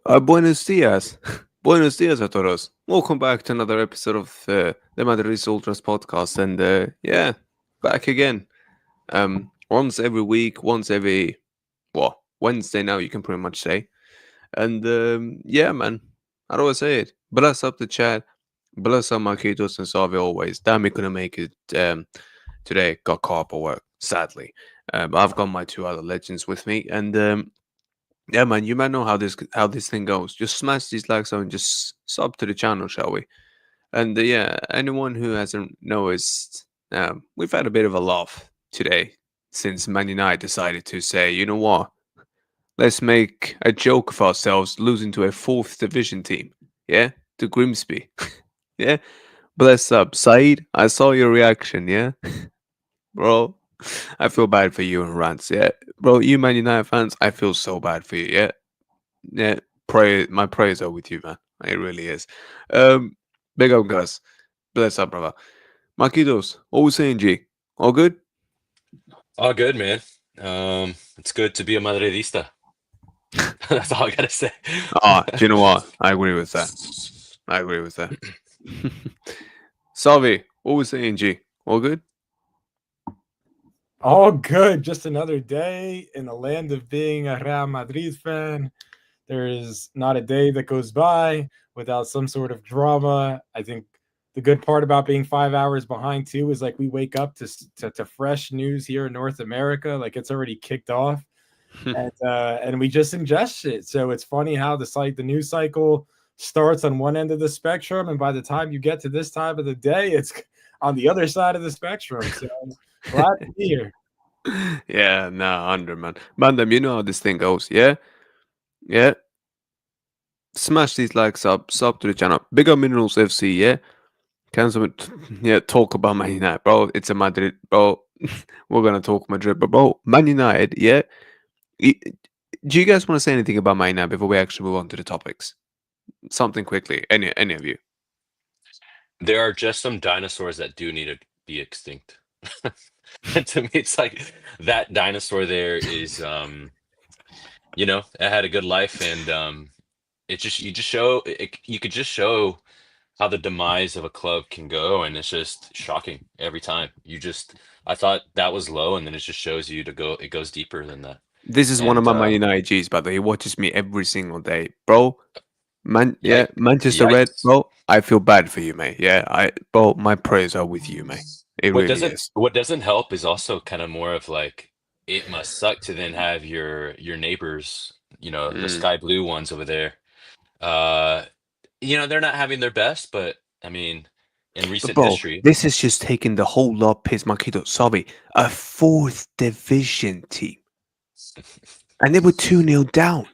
Buenos dias. Buenos dias a todos. Welcome back to another episode of the Madridista Ultras podcast. And yeah, back again. Once every week, once every, well, Wednesday now, you can pretty much say. And yeah, man, how do I say it? Bless up the chat. Bless up Marquitos and Savi always. Damn, we couldn't make it today. Got caught up at work, sadly. But I've got my two other legends with me. And yeah, man, you might know how this thing goes. Just smash these likes on, just sub to the channel, shall we? And yeah, anyone who hasn't noticed, we've had a bit of a laugh today since Man United decided to say, you know what, let's make a joke of ourselves losing to a fourth division team. Yeah, to Grimsby. Yeah, bless up, Saeed. I saw your reaction. Yeah, bro. I feel bad for you and Rants. Yeah, bro. You Man United fans, I feel so bad for you. Yeah, yeah, my prayers are with you, man. It really is. Um, Big up, guys. Bless up, brother. Marquitos, what we saying, G? All good? All good, man. It's good to be a Madridista. That's all I gotta say. Do you know what? I agree with that. I agree with that. Salvi, what we saying, G? All good? All good. Just another day in the land of being a Real Madrid fan. There is not a day that goes by without some sort of drama. I think the good part about being 5 hours behind too is like we wake up to fresh news here in North America, like it's already kicked off, and we just ingest it. So it's funny how the news cycle starts on one end of the spectrum, and by the time you get to this time of the day, it's on the other side of the spectrum. So I'm glad to be here. Yeah, nah, under man. Mandem, you know how this thing goes, yeah? Yeah. Smash these likes up, sub to the channel. Big up Minerals FC, yeah? Can someone, yeah, talk about Man United, bro? It's a Madrid, bro. We're gonna talk Madrid, but bro, Man United, yeah. Y- Do you guys want to say anything about Man United before we actually move on to the topics? Something quickly, any of you? There are just some dinosaurs that do need to be extinct. And to me, it's like that dinosaur there is, it had a good life, and it just you just show you could just show how the demise of a club can go, and it's just shocking every time. I thought that was low, and then it just shows you to go. It goes deeper than that, This is one of and my Man United G's, by the way. He watches me every single day, bro. Man, yeah, Manchester Red, yikes. bro. I feel bad for you, mate. Yeah, bro. My prayers are with you, mate. It really is. What doesn't help is also kind of more of like it must suck to then have your neighbors, the Mm. sky blue ones over there. Uh, they're not having their best, but I mean, in But recent bro, history, this is just taking the whole lot piss, Marquito. Sorry, a fourth division team, and they were 2-0 down.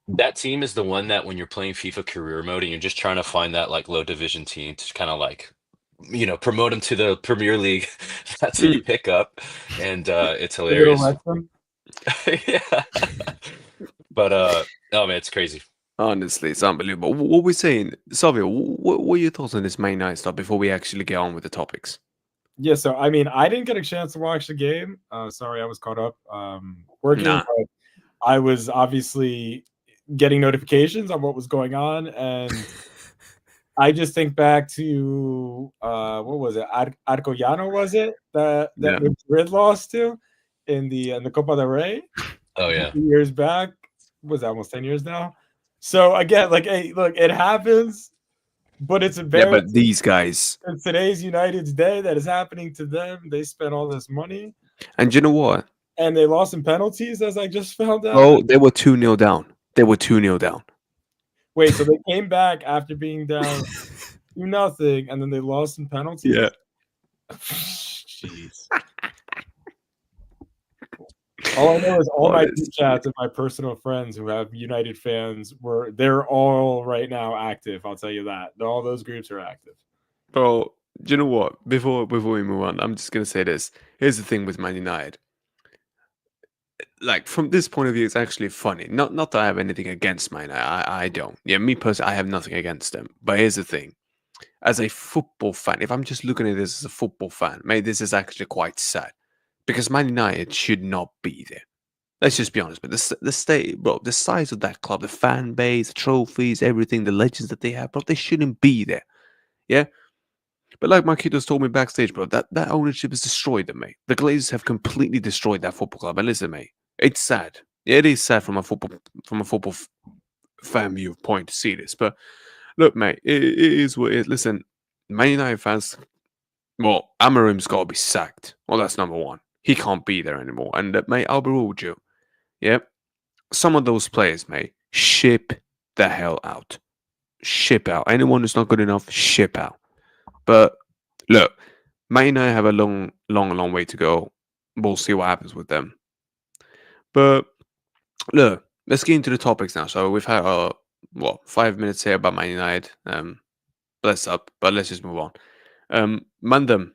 that team is the one that when you're playing FIFA career mode and you're just trying to find that like low division team to kind of like promote them to the Premier League. That's who you Mm. pick up, and it's A little hilarious. Wrexham. Yeah, but oh man, it's crazy. Honestly, it's unbelievable. What we saying, Savio? What are your thoughts on this May Night stuff before we actually get on with the topics? Yeah, so I mean, I didn't get a chance to watch the game. Sorry, I was caught up working, Nah, but I was obviously getting notifications on what was going on, and I just think back to what was it? Arcoyano was it that yeah. Madrid lost to in the Copa del Rey Oh a yeah. few years back? Was that almost 10 years now? So again, like, hey, look, it happens, but it's Yeah, but embarrassing. these guys, In today's United's day that is happening to them. They spent all this money and you know what? and they lost in penalties, as I just found out. Bro, they were 2-0 down. They were 2-0 down. Wait, so they came back after being down 2-0, and then they lost in Yeah. penalties? Jeez. All I know is all my group Honestly. chats and my personal friends who have United fans they're all right now active. I'll tell you that. All those groups are active. Bro, do you know what? Before we move on, I'm just gonna say this. Here's the thing with Man United. Like from this point of view, it's actually funny. Not that I have anything against Man United. I don't. Yeah, me personally, I have nothing against them. But here's the thing. As a football fan, if I'm just looking at this as a football fan, mate, this is actually quite sad. Because Man United should not be there. Let's just be honest, but the state, bro, the size of that club, the fan base, the trophies, everything, the legends that they have, bro, they shouldn't be there. Yeah. But like Marquitos told me backstage, bro, that ownership has destroyed them, mate. The Glazers have completely destroyed that football club. And listen, mate, it's sad. Yeah, it is sad from a football fan viewpoint to see this. But look, mate, it is what it is. Listen, Man United fans, well, Amarim's got to be sacked. Well, that's number one. He can't be there anymore. And mate, I'll be real with you. Yeah, some of those players, mate, ship the hell out. Ship out. Anyone who's not good enough, ship out. But look, Man United have a long way to go. We'll see what happens with them. But look, let's get into the topics now. So we've had 5 minutes here about Man United. Bless up, but let's just move on. Mandem,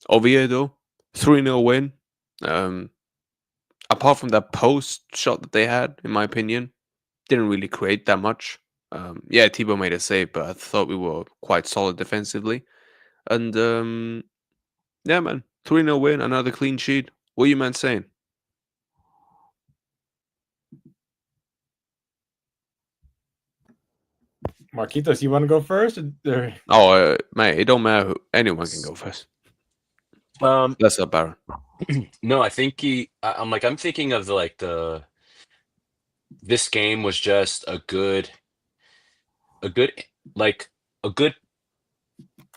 Oviedo, 3-0 win. Apart from that post shot that they had, in my opinion, didn't really create that much. Yeah, Thibaut made a save, but I thought we were quite solid defensively. And yeah, man, 3-0 win, another clean sheet. What are you man saying? Marquitos, you want to go first? Oh, mate, it don't matter. Anyone can go first. That's up, Baron. No, I think I'm thinking of this game was just a good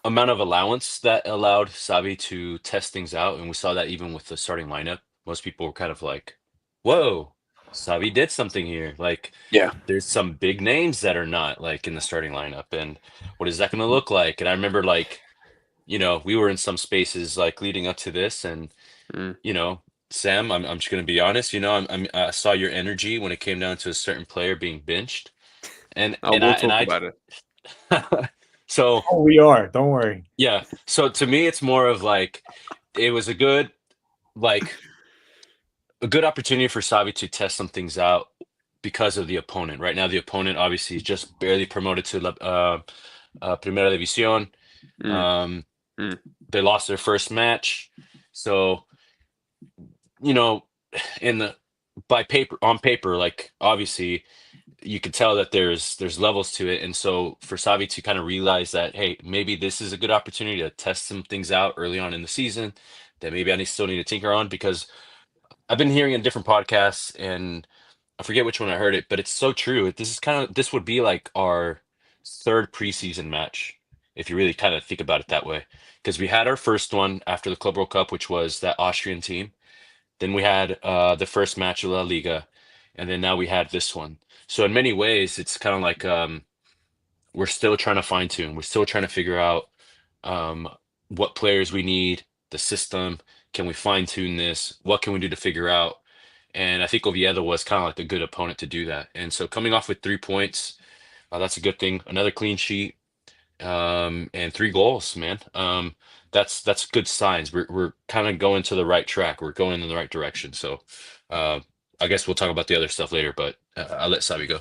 amount of allowance that allowed Xavi to test things out, and we saw that even with the starting lineup. Most people were kind of like, "Whoa, Xavi did something here!" Like, Yeah. there's some big names that are not like in the starting lineup, and what is that going to look like? And I remember, like, we were in some spaces like leading up to this, and Sam, I'm just going to be honest. I saw your energy when it came down to a certain player being benched, and Oh, we'll talk about it. So we are. Don't worry. Yeah. So to me, it's more of like it was a good opportunity for Xavi to test some things out because of the opponent. Right now, the opponent obviously is just barely promoted to Primera División. They lost their first match, so on paper, like obviously you could tell that there's levels to it, and so for Xavi to kind of realize that, hey, maybe this is a good opportunity to test some things out early on in the season that maybe I still need to tinker on, because I've been hearing in different podcasts, and I forget which one I heard it, but it's so true. This would be like our third preseason match if you really kind of think about it that way, because we had our first one after the Club World Cup, which was that Austrian team. Then we had the first match of La Liga, and then now we had this one. So in many ways, it's kind of like we're still trying to fine tune. We're still trying to figure out what players we need, the system. Can we fine tune this? What can we do to figure out? And I think Oviedo was kind of like a good opponent to do that. And so coming off with 3 points, that's a good thing. Another clean sheet, and 3 goals, man. That's good signs. We're kind of going to the right track. We're going in the right direction. So I guess we'll talk about the other stuff later, but I'll let Sabi go.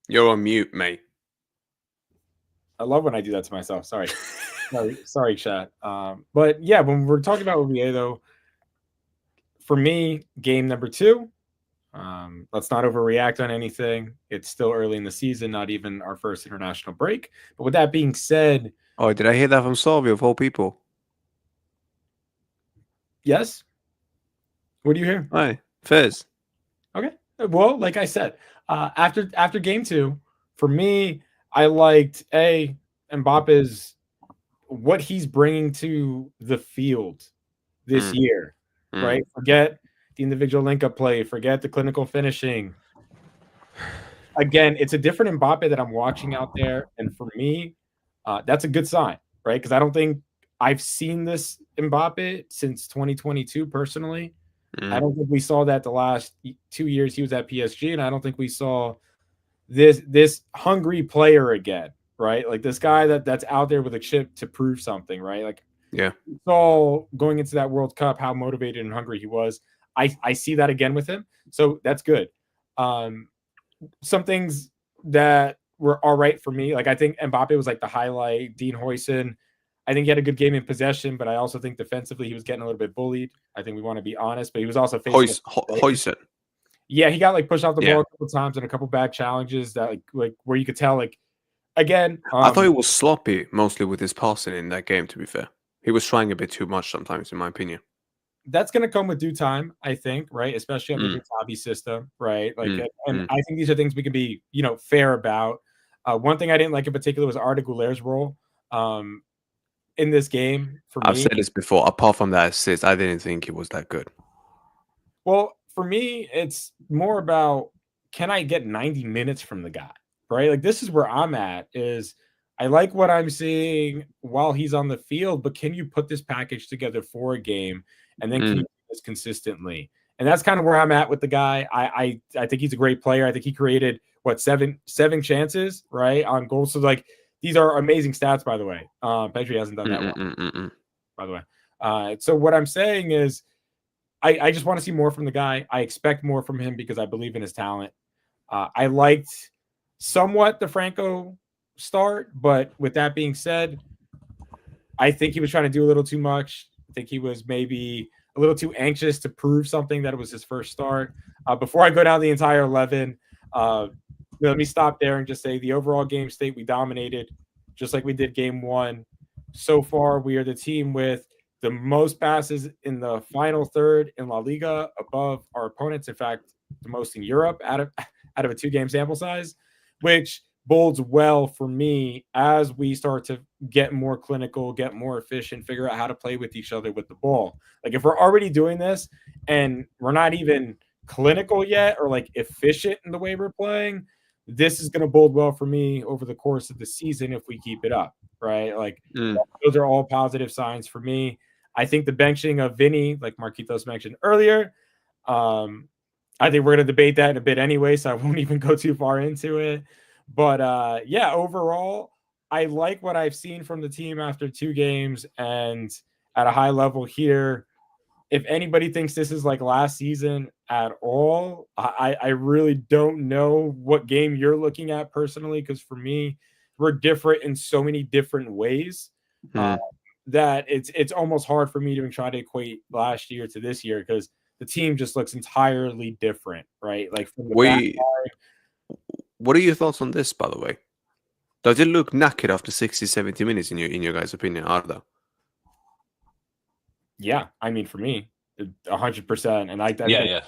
You're on mute, mate. I love when I do that to myself. Sorry. sorry, chat. But yeah, when we're talking about Oviedo, for me, game number 2, let's not overreact on anything. It's still early in the season, not even our first international break. But with that being said... Oh, did I hear that from Salvi of all people? Yes? What do you hear? Hi, Fez. Okay. Well, like I said, after game 2, for me, I liked Mbappe's, what he's bringing to the field this year, right? Forget the individual link-up play, forget the clinical finishing. Again, it's a different Mbappe that I'm watching out there, and for me, that's a good sign, right? Because I don't think I've seen this Mbappe since 2022 personally. I don't think we saw that the last 2 years he was at PSG, and I don't think we saw this hungry player again, right? Like this guy that's out there with a chip to prove something, right? Like, yeah, we saw going into that World Cup how motivated and hungry he was. I see that again with him, so that's good. Some things that were all right for me, like I think Mbappe was like the highlight. Dean Huijsen, I think he had a good game in possession, but I also think defensively he was getting a little bit bullied. I think we want to be honest, but he was also facing. Hoyset. Yeah, he got like pushed off the Yeah. ball a couple times and a couple bad challenges that like where you could tell like again. I thought he was sloppy mostly with his passing in that game. To be fair, he was trying a bit too much sometimes, in my opinion. That's going to come with due time, I think, right? Especially under the Tabi system, right? Like, and I think these are things we can be, fair about. One thing I didn't like in particular was Arda Güler's role in this game. For me, I've said this before. Apart from that assist, I didn't think he was that good. Well, for me, it's more about can I get 90 minutes from the guy, right? Like this is where I'm at. Is I like what I'm seeing while he's on the field, but can you put this package together for a game? And then can you do this consistently? And that's kind of where I'm at with the guy. I think he's a great player. I think he created seven chances, right, on goals. So like these are amazing stats, by the way. Pedri hasn't done that well, by the way. So what I'm saying is I just want to see more from the guy. I expect more from him because I believe in his talent. I liked somewhat the Franco start, but with that being said, I think he was trying to do a little too much. I think he was maybe a little too anxious to prove something that it was his first start. Before I go down the entire 11, let me stop there and just say the overall game state, we dominated just like we did game one. So far, we are the team with the most passes in the final third in La Liga above our opponents. In fact, the most in Europe out of a 2-game sample size, which bodes well for me as we start to get more clinical, get more efficient, figure out how to play with each other with the ball. Like if we're already doing this and we're not even clinical yet or like efficient in the way we're playing, this is going to bode well for me over the course of the season if we keep it up, right? Like those are all positive signs for me. I think the benching of Vinny, like Marquitos mentioned earlier, I think we're going to debate that in a bit anyway, so I won't even go too far into it. But yeah, overall, I like what I've seen from the team after 2 games and at a high level here. If anybody thinks this is like last season at all, I really don't know what game you're looking at personally, because for me, we're different in so many different ways that it's almost hard for me to even try to equate last year to this year because the team just looks entirely different, right? Like from the back line. What are your thoughts on this, by the way? Does it look knackered after 60, 70 minutes in your guys' opinion, Arda? Yeah, I mean, for me, 100%. And I yeah.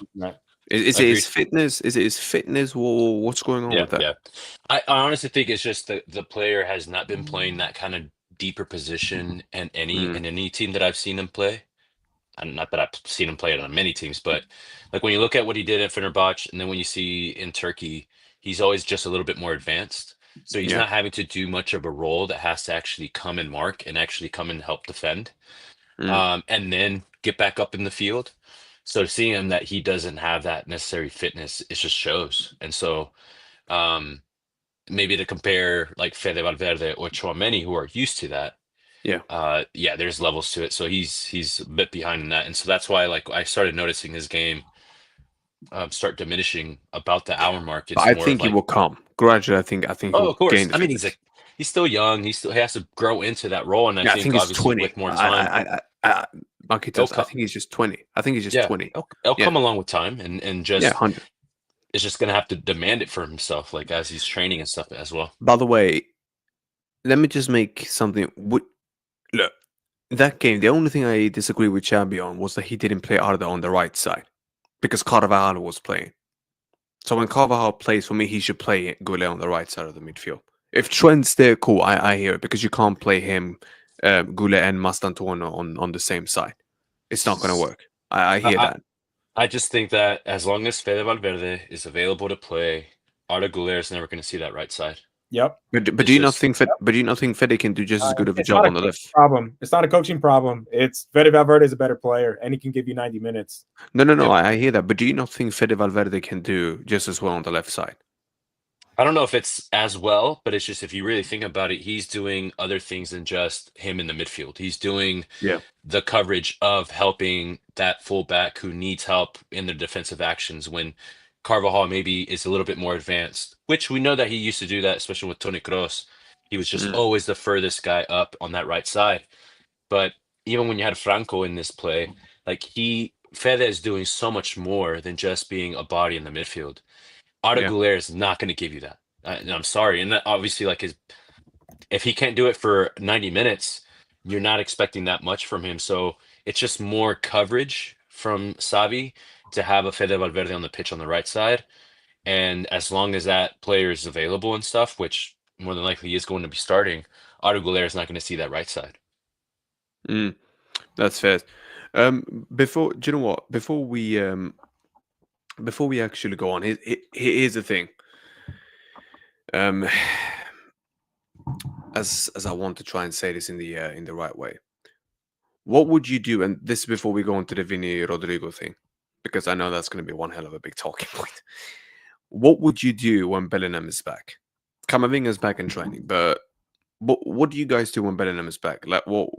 Is it his fitness? Is it his fitness? What's going on with that? Yeah. I honestly think it's just the player has not been playing that kind of deeper position in any team that I've seen him play. And not that I've seen him play it on many teams, but like when you look at what he did at Fenerbahce, and then when you see in Turkey, he's always just a little bit more advanced. So he's not having to do much of a role that has to actually come and mark and actually come and help defend, and then get back up in the field. So seeing him that he doesn't have that necessary fitness, it just shows. And so maybe to compare like Fede Valverde or Tchouaméni, who are used to that, there's levels to it. So he's a bit behind in that, and so that's why like I started noticing his game start diminishing about the hour mark. It's I think it will come gradually. I think. Oh, of course. I mean, he's still young. He has to grow into that role, and I think obviously 20. with more time, Marquitos, I think he's just 20. I think he's just 20. It'll come along with time, and just 100. It's just gonna have to demand it for himself, like as he's training and stuff as well. By the way, let me just make something. Look, that game, the only thing I disagree with Xabi on was that he didn't play Arda on the right side because Carvajal was playing. So when Carvajal plays, for me, he should play Goulet on the right side of the midfield. If Trent's there, cool, I hear it, because you can't play him, Goulet and Mastantuono on the same side. It's not going to work. I hear that. I just think that as long as Fede Valverde is available to play, Arda Güler is never going to see that right side. Yep. But do you not think Fede can do just as good of a job on the left? Problem. It's not a coaching problem. It's Fede Valverde is a better player, and he can give you 90 minutes. No. Yep. I hear that. But do you not think Fede Valverde can do just as well on the left side? I don't know if it's as well, but it's just if you really think about it, he's doing other things than just him in the midfield. He's doing the coverage of helping that fullback who needs help in their defensive actions when Carvajal maybe is a little bit more advanced, which we know that he used to do that, especially with Toni Kroos. He was just Mm. always the furthest guy up on that right side. But even when you had Franco in this play, like Fede is doing so much more than just being a body in the midfield. Arda Yeah. Güler is not going to give you that. And I'm sorry. And that obviously, like if he can't do it for 90 minutes, you're not expecting that much from him. So it's just more coverage from Savi to have a Fede Valverde on the pitch on the right side. And as long as that player is available and stuff, which more than likely is going to be starting, Arda Güler is not going to see that right side. Mm. That's fair. Before, do you know what? Before we actually go on, here's the thing. As I want to try and say this in the right way. What would you do? And this is before we go into the Vinny Rodrigo thing, because I know that's going to be one hell of a big talking point. What would you do when Bellingham is back? Camavinga's back in training, but what do you guys do when Bellingham is back? Like what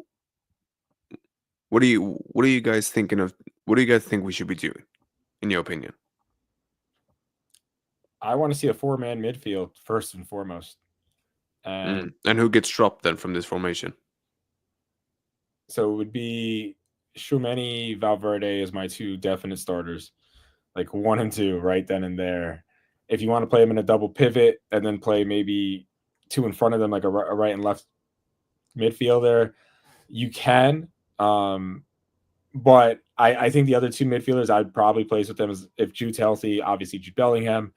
are you guys thinking of? What do you guys think we should be doing, in your opinion? I want to see a 4-man midfield first and foremost. And And who gets dropped then from this formation? so it would be Tchouaméni, Valverde as my two definite starters, like 1 and 2 right then and there. If you want to play them in a double pivot and then play maybe 2 in front of them, like a right and left midfielder, you can. But I think the other two midfielders I'd probably place with them is if Jude's healthy, obviously Jude Bellingham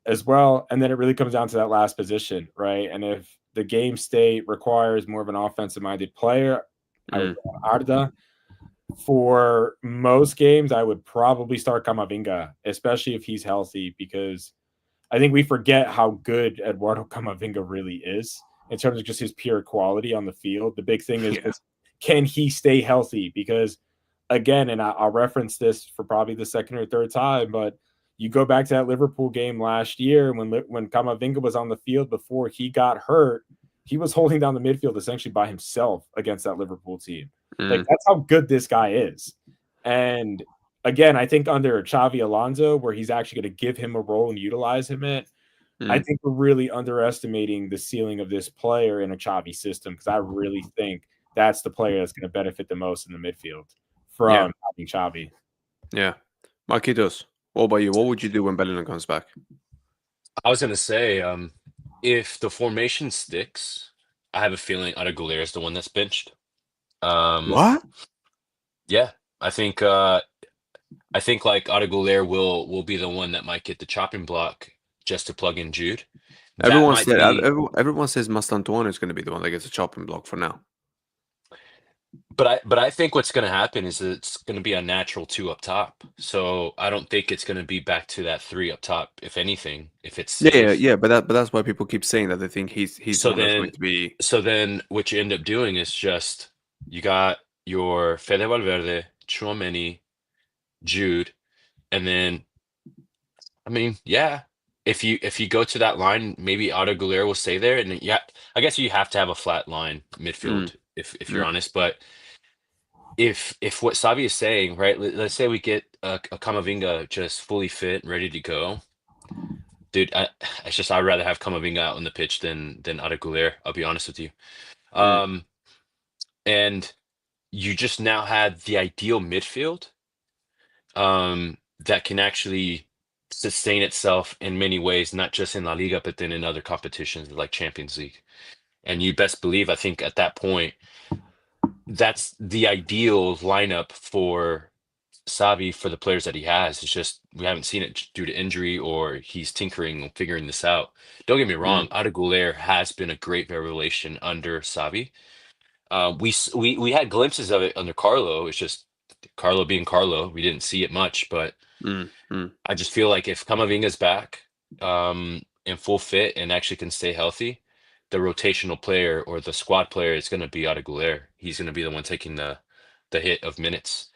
as well. And then it really comes down to that last position, right? And if the game state requires more of an offensive minded player, I would go Arda. For most games, I would probably start Camavinga, especially if he's healthy, because I think we forget how good Eduardo Camavinga really is in terms of just his pure quality on the field. The big thing is, Yeah. can he stay healthy? Because again, and I'll reference this for probably the second or third time, but you go back to that Liverpool game last year when Camavinga was on the field before he got hurt, he was holding down the midfield essentially by himself against that Liverpool team. Like that's how good this guy is. And again, I think under Xavi Alonso, where he's actually going to give him a role and utilize him I think we're really underestimating the ceiling of this player in a Xavi system, because I really think that's the player that's going to benefit the most in the midfield from having Xavi. Yeah. Marquitos, what about you? What would you do when Bellingham comes back? I was going to say, if the formation sticks, I have a feeling Arda Güler is the one that's benched. What? Yeah, I think like Arda Güler will be the one that might get the chopping block just to plug in Jude. That Everyone might said be, everyone says Mastantuono is going to be the one that gets a chopping block for now. but I think what's going to happen is that it's going to be a natural 2 up top. So I don't think it's going to be back to that 3 up top. If anything, if it's safe. Yeah. But that's why people keep saying that they think he's So the one that's then, going to be. so then what you end up doing is just you got your Fede Valverde, Tchouaméni, Jude, and then I mean, yeah, if you go to that line, maybe Arda Güler will stay there, and then, yeah, I guess you have to have a flat line midfield if you're honest. But if what Savi is saying, right? Let's say we get a Camavinga just fully fit, ready to go, dude. It's just I'd rather have Camavinga out on the pitch than Arda Güler. I'll be honest with you. Um, and you just now had the ideal midfield that can actually sustain itself in many ways, not just in La Liga, but then in other competitions like Champions League. And you best believe, I think at that point, that's the ideal lineup for Savi for the players that he has. It's just we haven't seen it due to injury or he's tinkering and figuring this out. Don't get me wrong, Arda Güler has been a great revelation under Savi. We had glimpses of it under Carlo. It's just Carlo being Carlo. We didn't see it much, but I just feel like if Camavinga's back in full fit and actually can stay healthy, the rotational player or the squad player is going to be Arda Güler. He's going to be the one taking the hit of minutes.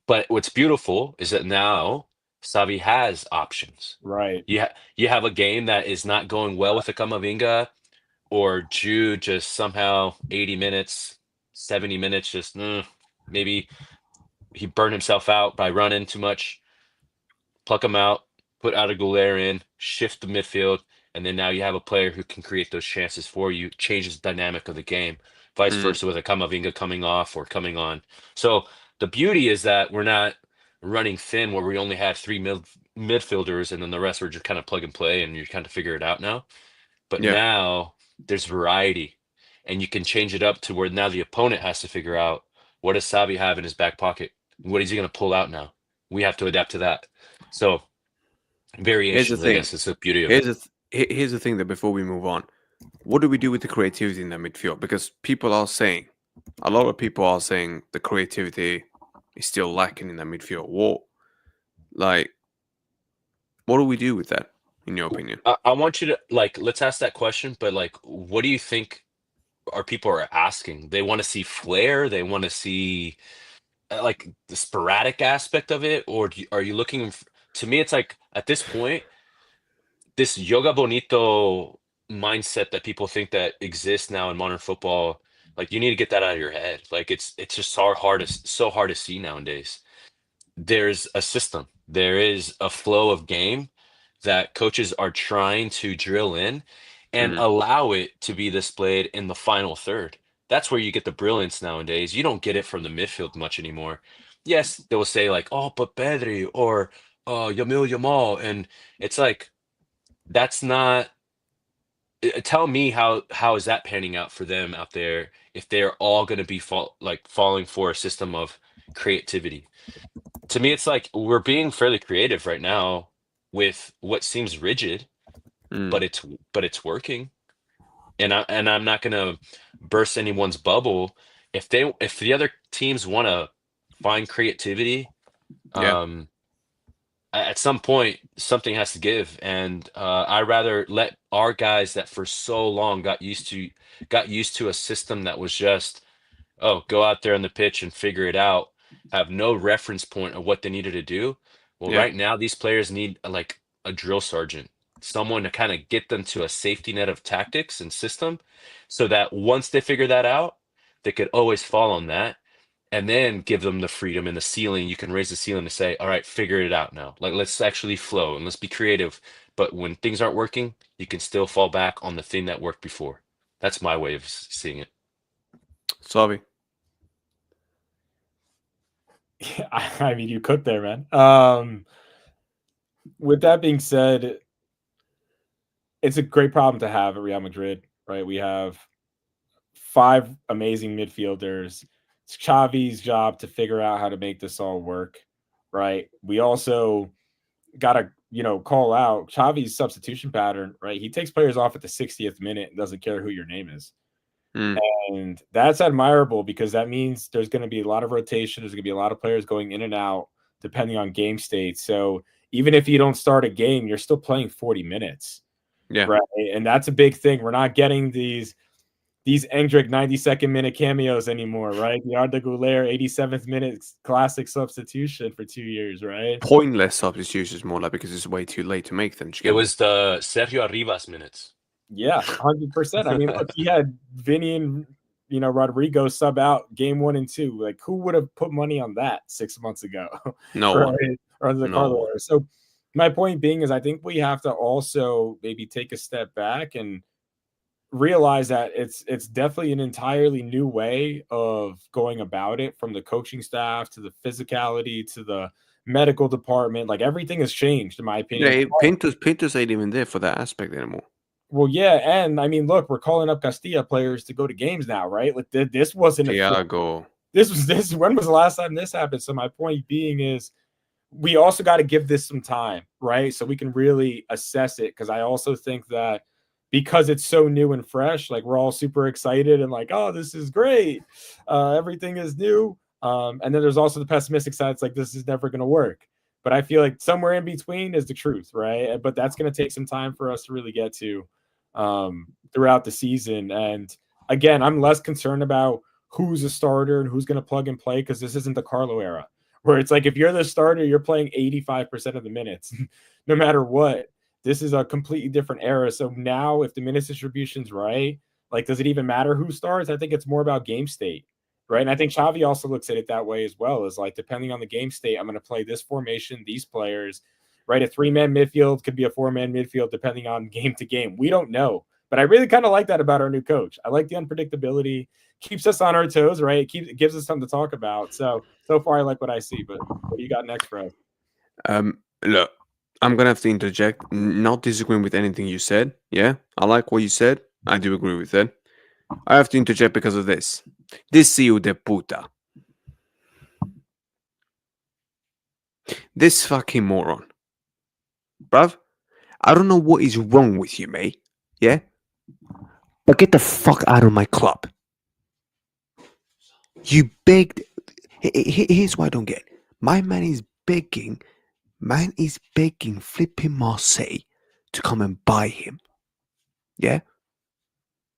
But what's beautiful is that now Savi has options. Right. You have a game that is not going well with a Camavinga or Jude just somehow 80 minutes, 70 minutes, just maybe he burned himself out by running too much. Pluck him out, put Arda Güler in, shift the midfield, and then now you have a player who can create those chances for you, changes the dynamic of the game. Vice versa with a Kamavinga coming off or coming on. So the beauty is that we're not running thin where we only had three midfielders and then the rest were just kind of plug and play and you kind of figure it out now. But Yeah. now there's variety and you can change it up to where now the opponent has to figure out what does Savi have in his back pocket? What is he going to pull out now? We have to adapt to that. So Here's the variations, I thing. guess, is the beauty of it. Here's the thing that before we move on, what do we do with the creativity in the midfield? Because people are saying, a lot of people are saying the creativity is still lacking in the midfield. What do we do with that, in your opinion? I want you to like let's ask that question, but like, what do you think are people are asking? They want to see flair. They want to see like the sporadic aspect of it, or are you looking? To me, it's like at this point, this yoga bonito mindset that people think that exists now in modern football. Like you need to get that out of your head. Like it's just so hard to see nowadays. There's a system. There is a flow of game that coaches are trying to drill in and Mm, allow it to be displayed in the final third. That's where you get the brilliance nowadays. You don't get it from the midfield much anymore. Yes, they will say like, "Oh, but Pedri," or Yamil Yamal," and it's like that's not. Tell me how is that panning out for them out there if they're all going to be falling for a system of creativity? To me, it's like we're being fairly creative right now with what seems rigid, mm, but it's working. And I'm not gonna burst anyone's bubble. If the other teams want to find creativity, yeah, um, at some point something has to give. And I rather let our guys that for so long got used to a system that was just go out there on the pitch and figure it out, have no reference point of what they needed to do. Well, yeah. right now, these players need like a drill sergeant, someone to kind of get them to a safety net of tactics and system so that once they figure that out, they could always fall on that and then give them the freedom and the ceiling. You can raise the ceiling to say, all right, figure it out now. Like, let's actually flow and let's be creative. But when things aren't working, you can still fall back on the thing that worked before. That's my way of seeing it. Sorry. I mean, you cooked there, man. With that being said, it's a great problem to have at Real Madrid, right? We have 5 amazing midfielders. It's Xavi's job to figure out how to make this all work, right? We also got to, call out Xavi's substitution pattern, right? He takes players off at the 60th minute and doesn't care who your name is. Mm, And that's admirable because that means there's going to be a lot of rotation. There's going to be a lot of players going in and out depending on game state. So even if you don't start a game, you're still playing 40 minutes, yeah. right? And that's a big thing. We're not getting these Endrick 92nd minute cameos anymore, right? The Arda Güler 87th minute classic substitution for 2 years, right? Pointless substitutions more like because it's way too late to make them. Do you It get me? was the Sergio Arribas minutes. Yeah, 100%. I mean, look, he had Vinny and Rodrigo sub out game 1 and 2. Like, who would have put money on that 6 months ago? No right? one. Or the No Carlo one. era. So my point being is I think we have to also maybe take a step back and realize that it's definitely an entirely new way of going about it, from the coaching staff to the physicality to the medical department. Like, everything has changed, in my opinion. Yeah, Pintos ain't even there for that aspect anymore. Well, yeah, and I mean, look, we're calling up Castilla players to go to games now, right? Like, this wasn't a thing. Thiago. This. When was the last time this happened? So my point being is, we also got to give this some time, right? So we can really assess it. Because I also think that because it's so new and fresh, like, we're all super excited and like, oh, this is great. Everything is new. And then there's also the pessimistic side. It's like, this is never going to work. But I feel like somewhere in between is the truth, right? But that's going to take some time for us to really get to throughout the season. And again, I'm less concerned about who's a starter and who's going to plug and play, because this isn't the Carlo era where it's like, if you're the starter, you're playing 85% of the minutes, no matter what. This is a completely different era. So now if the minutes distribution's right, like, does it even matter who starts? I think it's more about game state, right? And I think Xavi also looks at it that way as well, is like, depending on the game state, I'm going to play this formation, these players, right? A 3-man midfield could be a 4-man midfield depending on game to game. We don't know. But I really kind of like that about our new coach. I like the unpredictability, keeps us on our toes, right? It gives us something to talk about. So far, I like what I see. But what do you got next for us? Look, I'm gonna have to interject. Not disagreeing with anything you said. Yeah, I like what you said. I do agree with it. I have to interject because of this. This hijo de puta. This fucking moron. Bruv, I don't know what is wrong with you, mate. Yeah? But get the fuck out of my club. You begged. Here's what I don't get. My man is begging. Man is begging flipping Marseille to come and buy him. Yeah?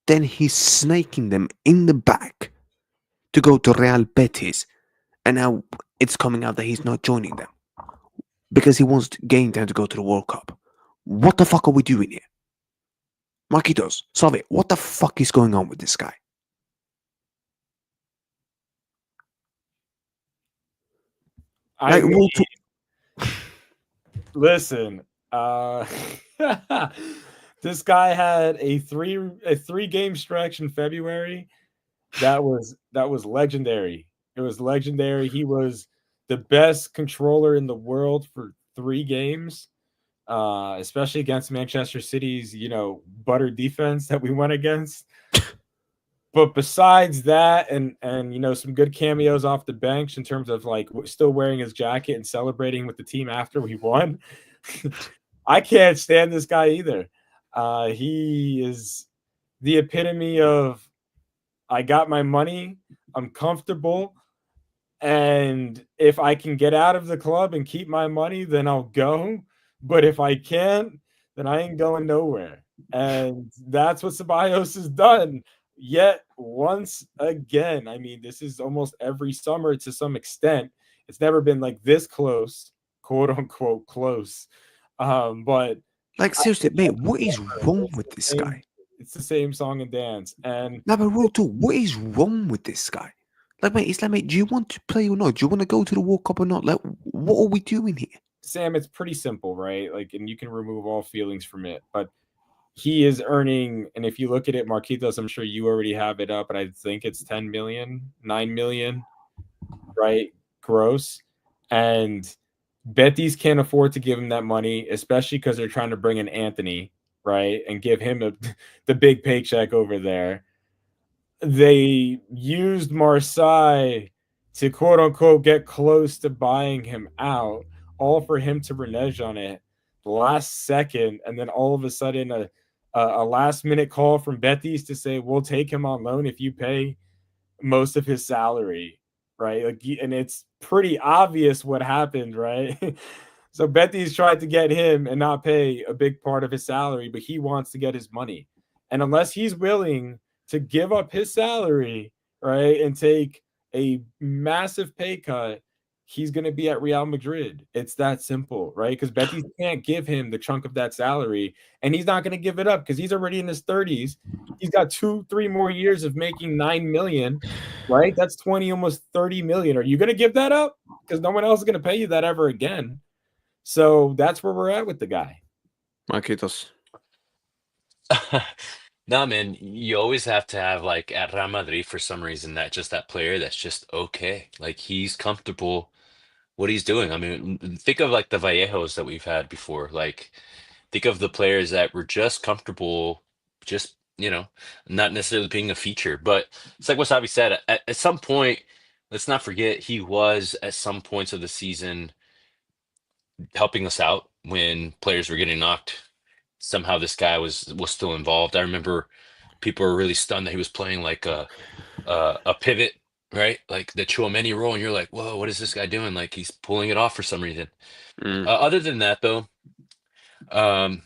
Then he's snaking them in the back to go to Real Betis. And now it's coming out that he's not joining them because he wants game time to go to the World Cup. What the fuck are we doing here? Marquitos, Salve, what the fuck is going on with this guy? I mean, listen, this guy had a three game stretch in February. That was legendary. It was legendary. He was the best controller in the world for 3 games, especially against Manchester City's, butter defense that we went against. But besides that, and some good cameos off the bench in terms of like still wearing his jacket and celebrating with the team after we won, I can't stand this guy either. He is the epitome of I got my money, I'm comfortable, and if I can get out of the club and keep my money, then I'll go. But if I can't, then I ain't going nowhere. And that's what Ceballos has done. Yet once again, I mean, this is almost every summer to some extent. It's never been like this close, quote unquote close. But like seriously, mate, what is wrong with this guy? It's the same song and dance. And now, but Rule 2, what is wrong with this guy? Like, mate, it's like, mate, do you want to play or not? Do you want to go to the World Cup or not? Like, what are we doing here? Sam, it's pretty simple, right? Like, and you can remove all feelings from it, but he is earning, and if you look at it, Marquitos, I'm sure you already have it up, but I think it's 10 million, 9 million, right? Gross. And Betis can't afford to give him that money, especially because they're trying to bring in Anthony, right? And give him the big paycheck over there. They used Marseille to quote unquote get close to buying him out, all for him to renege on it the last second, and then all of a sudden a last minute call from Betis to say we'll take him on loan if you pay most of his salary, right? Like, and it's pretty obvious what happened, right? So Betis tried to get him and not pay a big part of his salary, but he wants to get his money, and unless he's willing to give up his salary, right, and take a massive pay cut, he's going to be at Real Madrid. It's that simple, right? Because Betis can't give him the chunk of that salary, and he's not going to give it up because he's already in his 30s. He's got 2-3 more years of making 9 million, right? That's 20, almost 30 million. Are you going to give that up? Because no one else is going to pay you that ever again. So that's where we're at with the guy. Marquitos. No, man, you always have to have like at Real Madrid for some reason that player that's just okay. Like he's comfortable what he's doing. I mean, think of like the Vallejos that we've had before. Like think of the players that were just comfortable, just not necessarily being a feature. But it's like what Savi said. At some point, let's not forget he was at some points of the season helping us out when players were getting knocked. Somehow this guy was still involved. I remember people were really stunned that he was playing like a pivot, right? Like the Chouameni role, and you're like, whoa, what is this guy doing? Like he's pulling it off for some reason. Other than that, though, um,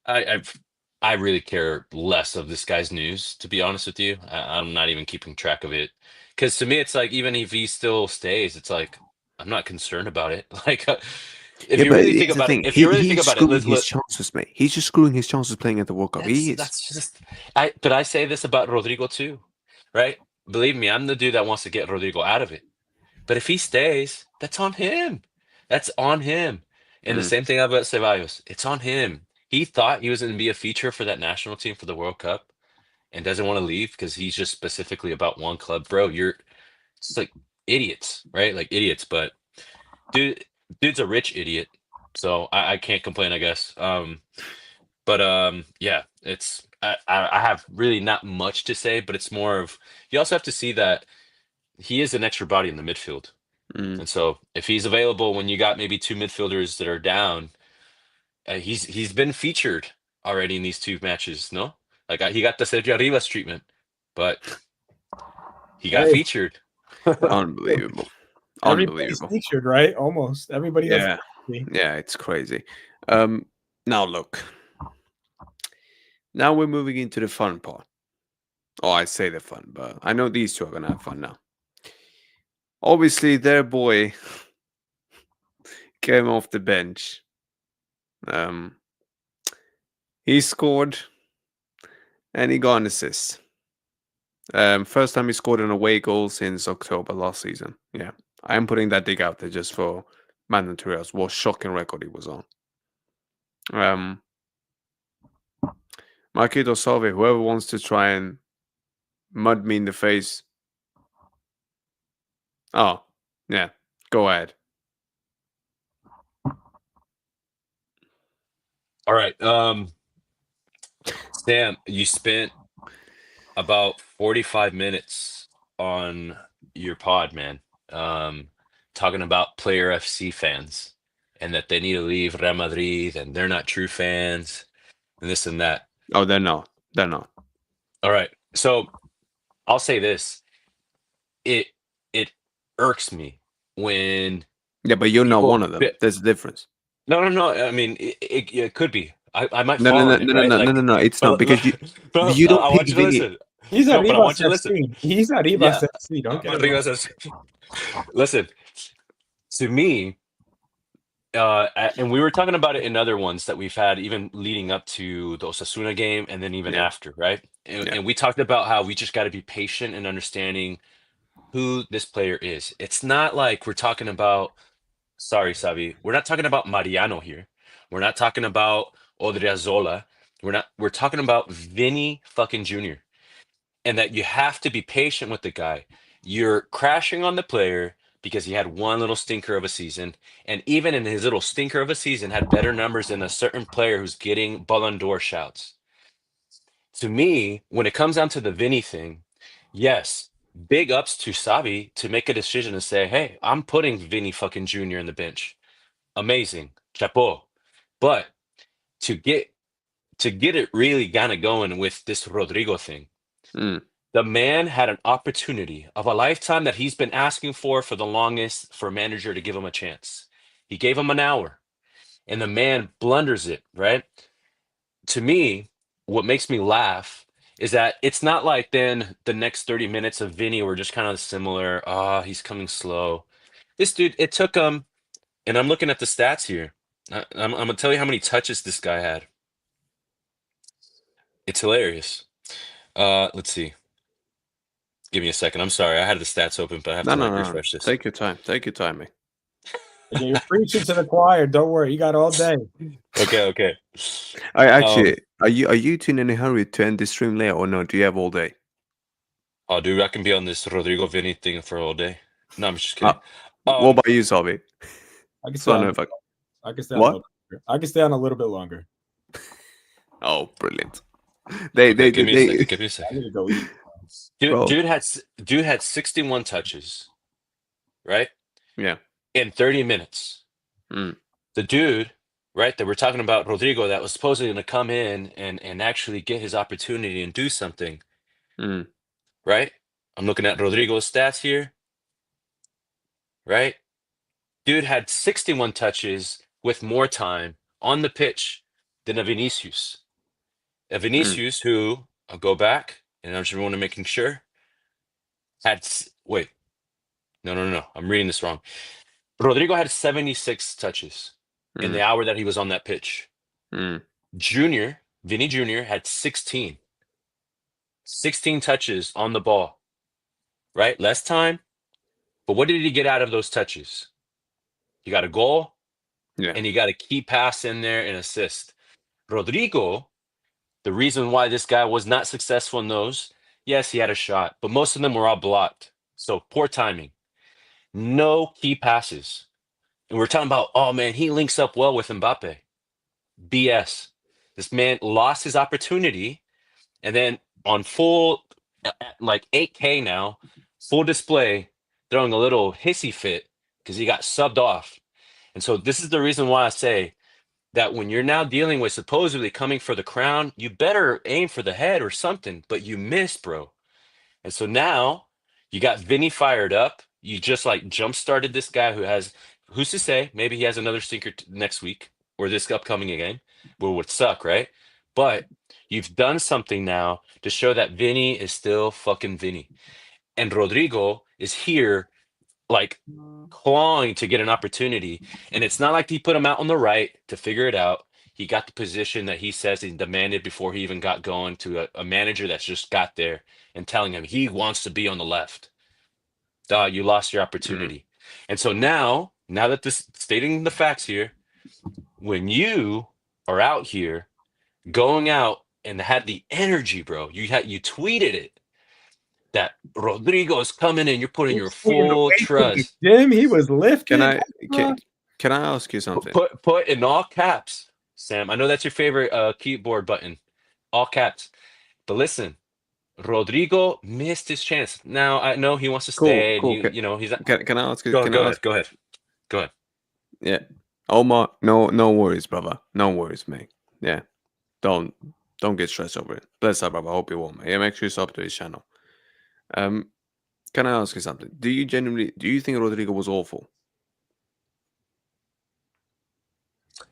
I've I really care less of this guy's news, to be honest with you. I'm not even keeping track of it because to me, it's like even if he still stays, it's like I'm not concerned about it. Like if you really think about it, if you really think about it, he's screwing his chances, mate. He's just screwing his chances playing at the World Cup. He is. That's just but I say this about Rodrigo too, right? Believe me, I'm the dude that wants to get Rodrigo out of it. But if he stays, that's on him. That's on him. And the same thing about Ceballos. It's on him. He thought he was going to be a feature for that national team for the World Cup and doesn't want to leave because he's just specifically about one club. Bro, you're it's like idiots, right? Like idiots. But dude's a rich idiot. So I can't complain, I guess. Yeah, it's I have really not much to say, but it's more of you also have to see that he is an extra body in the midfield. And so if he's available when you got maybe two midfielders that are down, he's been featured already in these two matches, no? Like he got the Sergio Rivas treatment, but he got Hey. featured. Unbelievable. Everybody's Unbelievable. featured, right? Almost everybody. Yeah. Has Yeah, it's crazy. Now look. Now we're moving into the fun part. Oh, I say the fun, but I know these two are gonna have fun now. Obviously, their boy came off the bench. He scored and he got an assist. First time he scored an away goal since October last season. Yeah, I am putting that dig out there just for mandatory as what shocking record he was on. Marquito Salve, whoever wants to try and mud me in the face. Oh, yeah, go ahead. All right. Sam, you spent about 45 minutes on your pod, man. Talking about player FC fans and that they need to leave Real Madrid and they're not true fans and this and that. Oh, they're not. They're not. All right. So I'll say this. It irks me when Yeah, but you're not people one of them. There's a difference. No. I mean, it could be. I might No, fall no, in no, it, no, no, right? no, Like, no, no. It's not but, because you but you don't I pick want you to Vinny. listen. He's No, at but I want Rivas you to listen. FC. He's at Rivas Yeah, FC. Don't get it Rodrigo wrong. says, listen, to me, and we were talking about it in other ones that we've had, even leading up to the Osasuna game, and then even Yeah. after, right? And, Yeah. and we talked about how we just got to be patient and understanding who this player is. It's not like we're talking about. Sorry, Savi. We're not talking about Mariano here. We're not talking about Odriozola. We're talking about Vinny fucking Jr. And that you have to be patient with the guy. You're crashing on the player because he had one little stinker of a season. And even in his little stinker of a season, had better numbers than a certain player who's getting Ballon d'Or shouts. To me, when it comes down to the Vinny thing, yes, big ups to Savi to make a decision to say, hey, I'm putting Vinny fucking Jr. in the bench. Amazing, chapeau. But to get it really kind of going with this Rodrigo thing, the man had an opportunity of a lifetime that he's been asking for the longest for a manager to give him a chance. He gave him an hour, and the man blunders it. Right? To me, what makes me laugh is that it's not like then the next 30 minutes of Vinny were just kind of similar. He's coming slow. This dude, it took him, and I'm looking at the stats here. I'm gonna tell you how many touches this guy had. It's hilarious. Let's see. Give me a second. I'm sorry. I had the stats open, but I have to No. refresh this. Take your time. Take your time, mate. Okay, you're preaching to the choir. Don't worry, you got all day. Okay. I actually, are you two in a hurry to end the stream later or no? Do you have all day? Oh, dude, I can be on this Rodrigo Vinny thing for all day. No, I'm just kidding. What about you, Salvi? I can So stay I know on. if I... I can stay on. What? A little longer. I can stay on a little bit longer. Oh, brilliant! Give me a second. Give me a I second. need to go eat. Dude had 61 touches, right? Yeah. In 30 minutes. The dude, right, that we're talking about, Rodrigo, that was supposedly going to come in and actually get his opportunity and do something, right? I'm looking at Rodrigo's stats here, right? Dude had 61 touches with more time on the pitch than a Vinicius. A Vinicius who, I'll go back, and I just want to making sure, wait, no, I'm reading this wrong. Rodrigo had 76 touches in the hour that he was on that pitch. Vinny Jr. had 16 touches on the ball, right? Less time, but what did he get out of those touches? He got a goal, Yeah. and you got a key pass in there and assist. Rodrigo, the reason why this guy was not successful in those, yes, he had a shot, but most of them were all blocked. So poor timing. No key passes. And we're talking about, oh man, he links up well with Mbappe. BS. This man lost his opportunity, and then on full, like 8K now, full display, throwing a little hissy fit because he got subbed off. And so this is the reason why I say that when you're now dealing with supposedly coming for the crown, you better aim for the head or something, but you missed, bro. And so now you got Vinny fired up. You just like jump started this guy who has, who's to say, maybe he has another stinker next week or this upcoming game, well, would suck, right? But you've done something now to show that Vinny is still fucking Vinny. And Rodrigo is here like clawing to get an opportunity. And it's not like he put him out on the right to figure it out. He got the position that he says he demanded before he even got going to a manager that's just got there and telling him he wants to be on the left. Duh, you lost your opportunity. And so now that this stating the facts here, when you are out here going out and had the energy, bro, you tweeted it that Rodrigo is coming in, you're putting your full trust. Jim, he was lifted. Can I ask you something? Put in all caps, Sam. I know that's your favorite keyboard button, all caps. But listen, Rodrigo missed his chance. Now I know he wants to stay. Cool. And you know he's. Can I ask you? Go ahead. Yeah, Omar, no worries, brother. No worries, mate. Yeah, don't get stressed over it. Bless up, brother. I hope you won't, mate. Yeah, make sure you sub to his channel. Can I ask you something? Do you think Rodrigo was awful?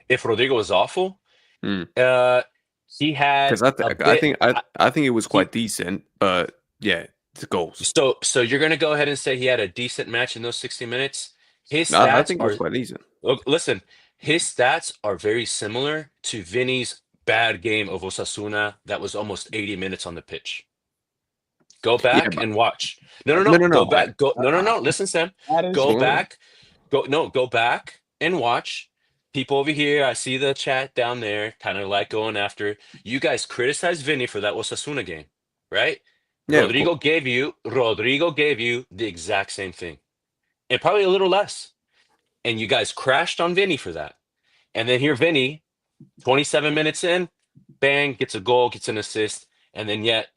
If Rodrigo was awful, he had. Because I think it was quite decent, but yeah, the goals. So you're gonna go ahead and say he had a decent match in those 60 minutes. His I stats think it was quite decent. Look, listen, his stats are very similar to Vinny's bad game of Osasuna that was almost 80 minutes on the pitch. Go back and watch. No. Go back. No. Listen, Sam. Go back. Go back and watch. People over here, I see the chat down there, kind of like going after. You guys criticized Vinny for that Osasuna game, right? Yeah, Rodrigo gave you the exact same thing, and probably a little less. And you guys crashed on Vinny for that. And then here, Vinny, 27 minutes in, bang, gets a goal, gets an assist, and then yet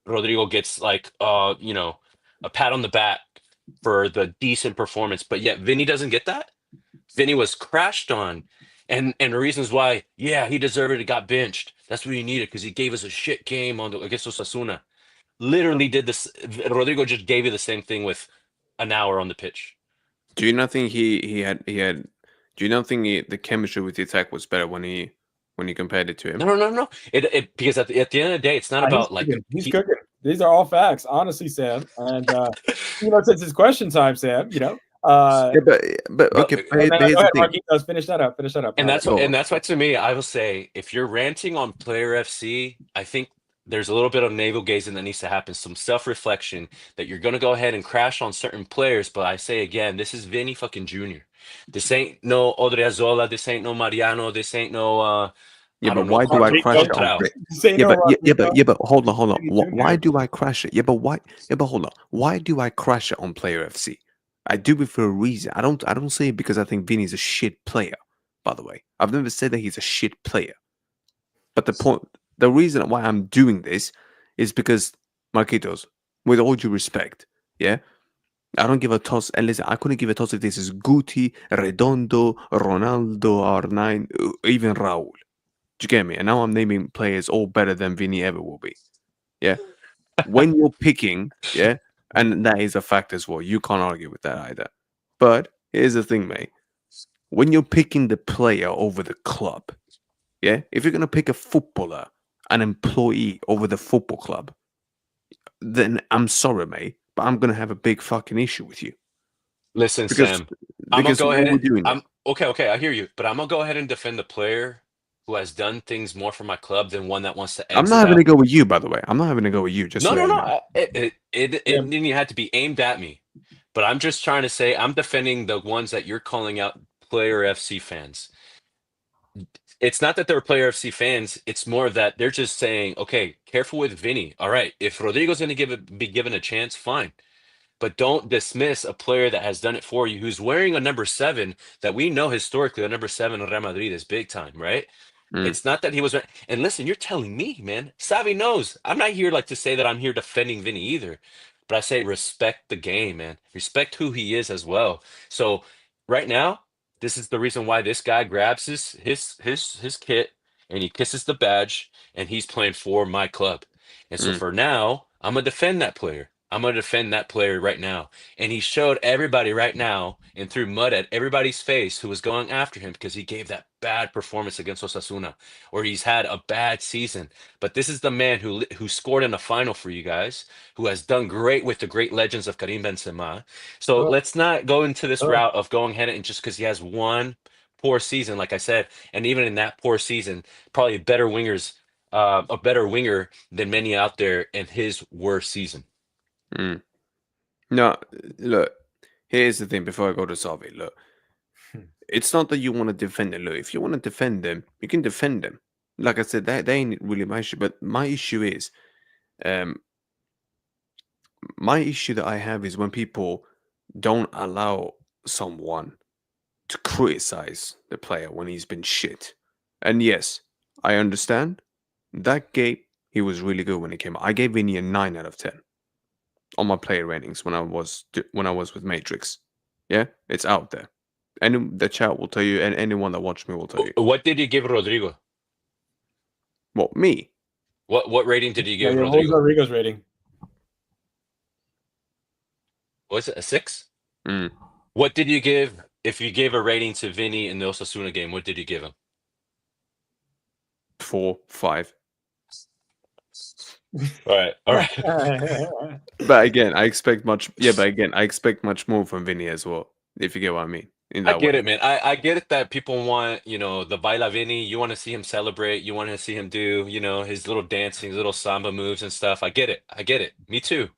Rodrigo gets like a pat on the back for the decent performance, but yet Vinny doesn't get that. Vinny was crashed on, and the reasons why, yeah, he deserved it. He got benched. That's what he needed because he gave us a shit game against Osasuna. Literally did this. Rodrigo just gave you the same thing with an hour on the pitch. Do you not think he had? Do you not think the chemistry with the attack was better when he compared it to him? No. It because at the end of the day, it's not about like he's cooking. These are all facts, honestly, Sam. And since it's question time, Sam, but okay. Marquitos, finish that up. And that's why to me, I will say, if you're ranting on Player FC, I think there's a little bit of navel gazing that needs to happen, some self-reflection that you're going to go ahead and crash on certain players. But I say again, this is Vinny fucking Jr. This ain't no Odriozola. This ain't no Mariano. This ain't no. But why do I crash it? But hold on. Why do I crash it? Hold on. Why do I crash it on Player FC? I do it for a reason. I don't say it because I think Vinny's a shit player. By the way, I've never said that he's a shit player. But the reason why I'm doing this is because, Marquitos, with all due respect, yeah, I don't give a toss. And listen, I couldn't give a toss if this is Guti, Redondo, Ronaldo, R9, even Raul. Do you get me? And now I'm naming players all better than Vinny ever will be. Yeah. When you're picking, yeah, and that is a fact as well. You can't argue with that either. But here's the thing, mate. When you're picking the player over the club, yeah, if you're going to pick a footballer, an employee over the football club, then I'm sorry, mate, but I'm going to have a big fucking issue with you. Listen, Sam, I'm going to go ahead. Okay, I hear you. But I'm going to go ahead and defend the player who has done things more for my club than one that wants to exit. I'm not having to go with you, by the way. I'm not having to go with you. Just no. It didn't have to be aimed at me. But I'm just trying to say I'm defending the ones that you're calling out Player FC fans. It's not that they're Player FC fans. It's more of that they're just saying, okay, careful with Vinny. All right, if Rodrigo's going to be given a chance, fine. But don't dismiss a player that has done it for you, who's wearing a number 7 that we know historically, a number 7 in Real Madrid is big time, right? Mm. It's not that he was. And listen, you're telling me, man. Savi knows. I'm not here like to say that I'm here defending Vinny either, but I say respect the game, man. Respect who he is as well. So right now, this is the reason why this guy grabs his kit and he kisses the badge and he's playing for my club. And so Mm. for now, I'm gonna defend that player. I'm gonna defend that player right now. And he showed everybody right now and threw mud at everybody's face who was going after him because he gave that bad performance against Osasuna, or he's had a bad season. But this is the man who scored in the final for you guys, who has done great with the great legends of Karim Benzema. So Oh, let's not go into this oh. route of going ahead and just because he has one poor season, like I said, and even in that poor season, probably a better winger than many out there in his worst season. Mm. No, look, here's the thing before I go to Savi. Look, it's not that you want to defend them. Look, if you want to defend them, you can defend them. Like I said, that ain't really my issue. But my issue is, my issue that I have is when people don't allow someone to criticize the player when he's been shit. And yes, I understand that game. He was really good when he came out. I gave Vinny a 9 out of 10 on my player ratings when I was with Matrix. Yeah, it's out there. And the chat will tell you, and anyone that watched me will tell you. What did you give Rodrigo? Well, me. What rating did you Yeah, give what was Rodrigo? Rodrigo's rating? Was it a 6? Mm. What did you give if you gave a rating to Vinny in the Osasuna game? What did you give him? 4, 5. All right. But again, I expect much. Yeah, but again, I expect much more from Vinny as well. If you get what I mean. In I that get way. it, man. I get it that people want, the Baila Vinny. You want to see him celebrate. You want to see him do, his little dancing, his little samba moves and stuff. I get it. I get it. Me too.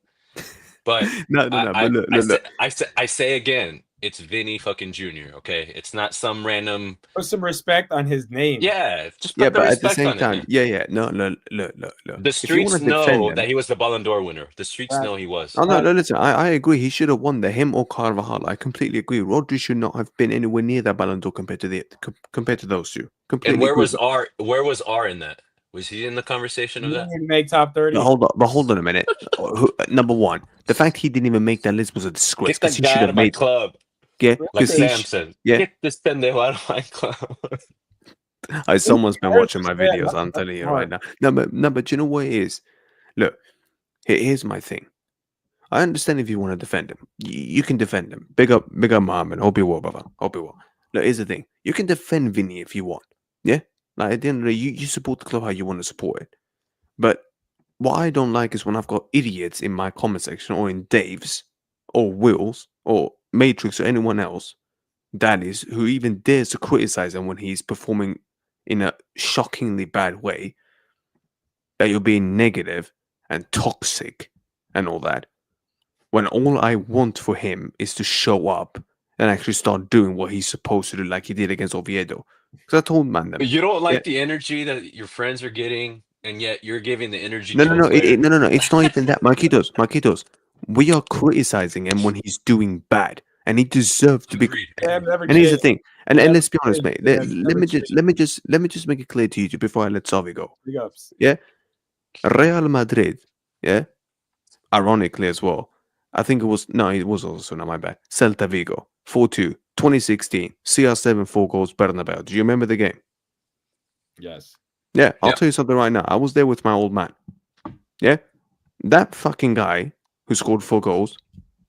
But No. But look. I say again, it's Vinny fucking Jr. Okay, it's not some random. Put some respect on his name. Yeah, just Yeah, put the but at the respect same on it, time, man. yeah. No. Look. The If you want streets to defend know him, that he was the Ballon d'Or winner. The streets know he was. oh no, listen. I agree. He should have won him or Carvajal. I completely agree. Rodri should not have been anywhere near that Ballon d'Or compared to those two. Completely And where agree. was R? Where was R in that? Was he in the conversation of He that? didn't make top 30. But hold on a minute. Number one, the fact he didn't even make that list was a disgrace. Get that Because he guy should out have of my made. club, Yeah, like because Sam said. yeah. Get this pendejo out of my club. Someone's been watching my videos. I'm telling you right now. No, but you know what it is? Look, here's my thing. I understand if you want to defend him. You can defend him. Big up Mohammed. Hope you will, brother. Hope you will. Look, here's the thing. You can defend Vinny if you want. Yeah? Like, at the end of the day, you support the club how you want to support it. But what I don't like is when I've got idiots in my comment section or in Dave's or Will's or Matrix or anyone else, that is, who even dares to criticize him when he's performing in a shockingly bad way, that you're being negative and toxic and all that. When all I want for him is to show up and actually start doing what he's supposed to do, like he did against Oviedo. Because I told man them. You don't like the energy that your friends are getting, and yet you're giving the energy No, to no, a player. no. It's not even that, Marquitos. We are criticizing him when he's doing bad, and he deserves to be. Agreed. And here's the thing, and let's be honest, mate. Let me just make it clear to you before I let Savi go. Big ups. Yeah, Real Madrid. Yeah, ironically as well. I think it was also not my bad. Celta Vigo 4-2, 2016. CR7 4 goals Bernabeu. Do you remember the game? Yes. Yeah, I'll Yeah. tell you something right now. I was there with my old man. Yeah, that fucking guy who scored 4 goals.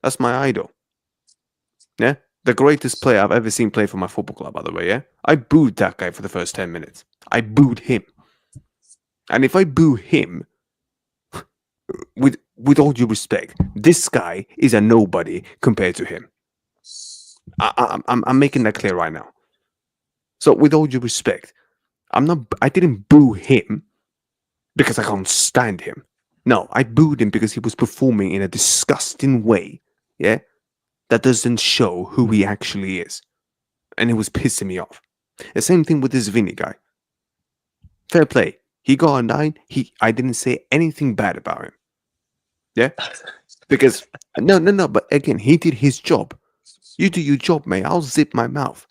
That's my idol. Yeah, the greatest player I've ever seen play for my football club. By the way, yeah, I booed that guy for the first 10 minutes. I booed him, and if I boo him, with all due respect, this guy is a nobody compared to him. I'm making that clear right now. So with all due respect, I didn't boo him because I can't stand him. No, I booed him because he was performing in a disgusting way. Yeah, that doesn't show who he actually is. and it was pissing me off. The same thing with this Vinny guy. Fair play. He got a 9. I didn't say anything bad about him. Yeah? Because, no, but again, he did his job. You do your job, mate. I'll zip my mouth.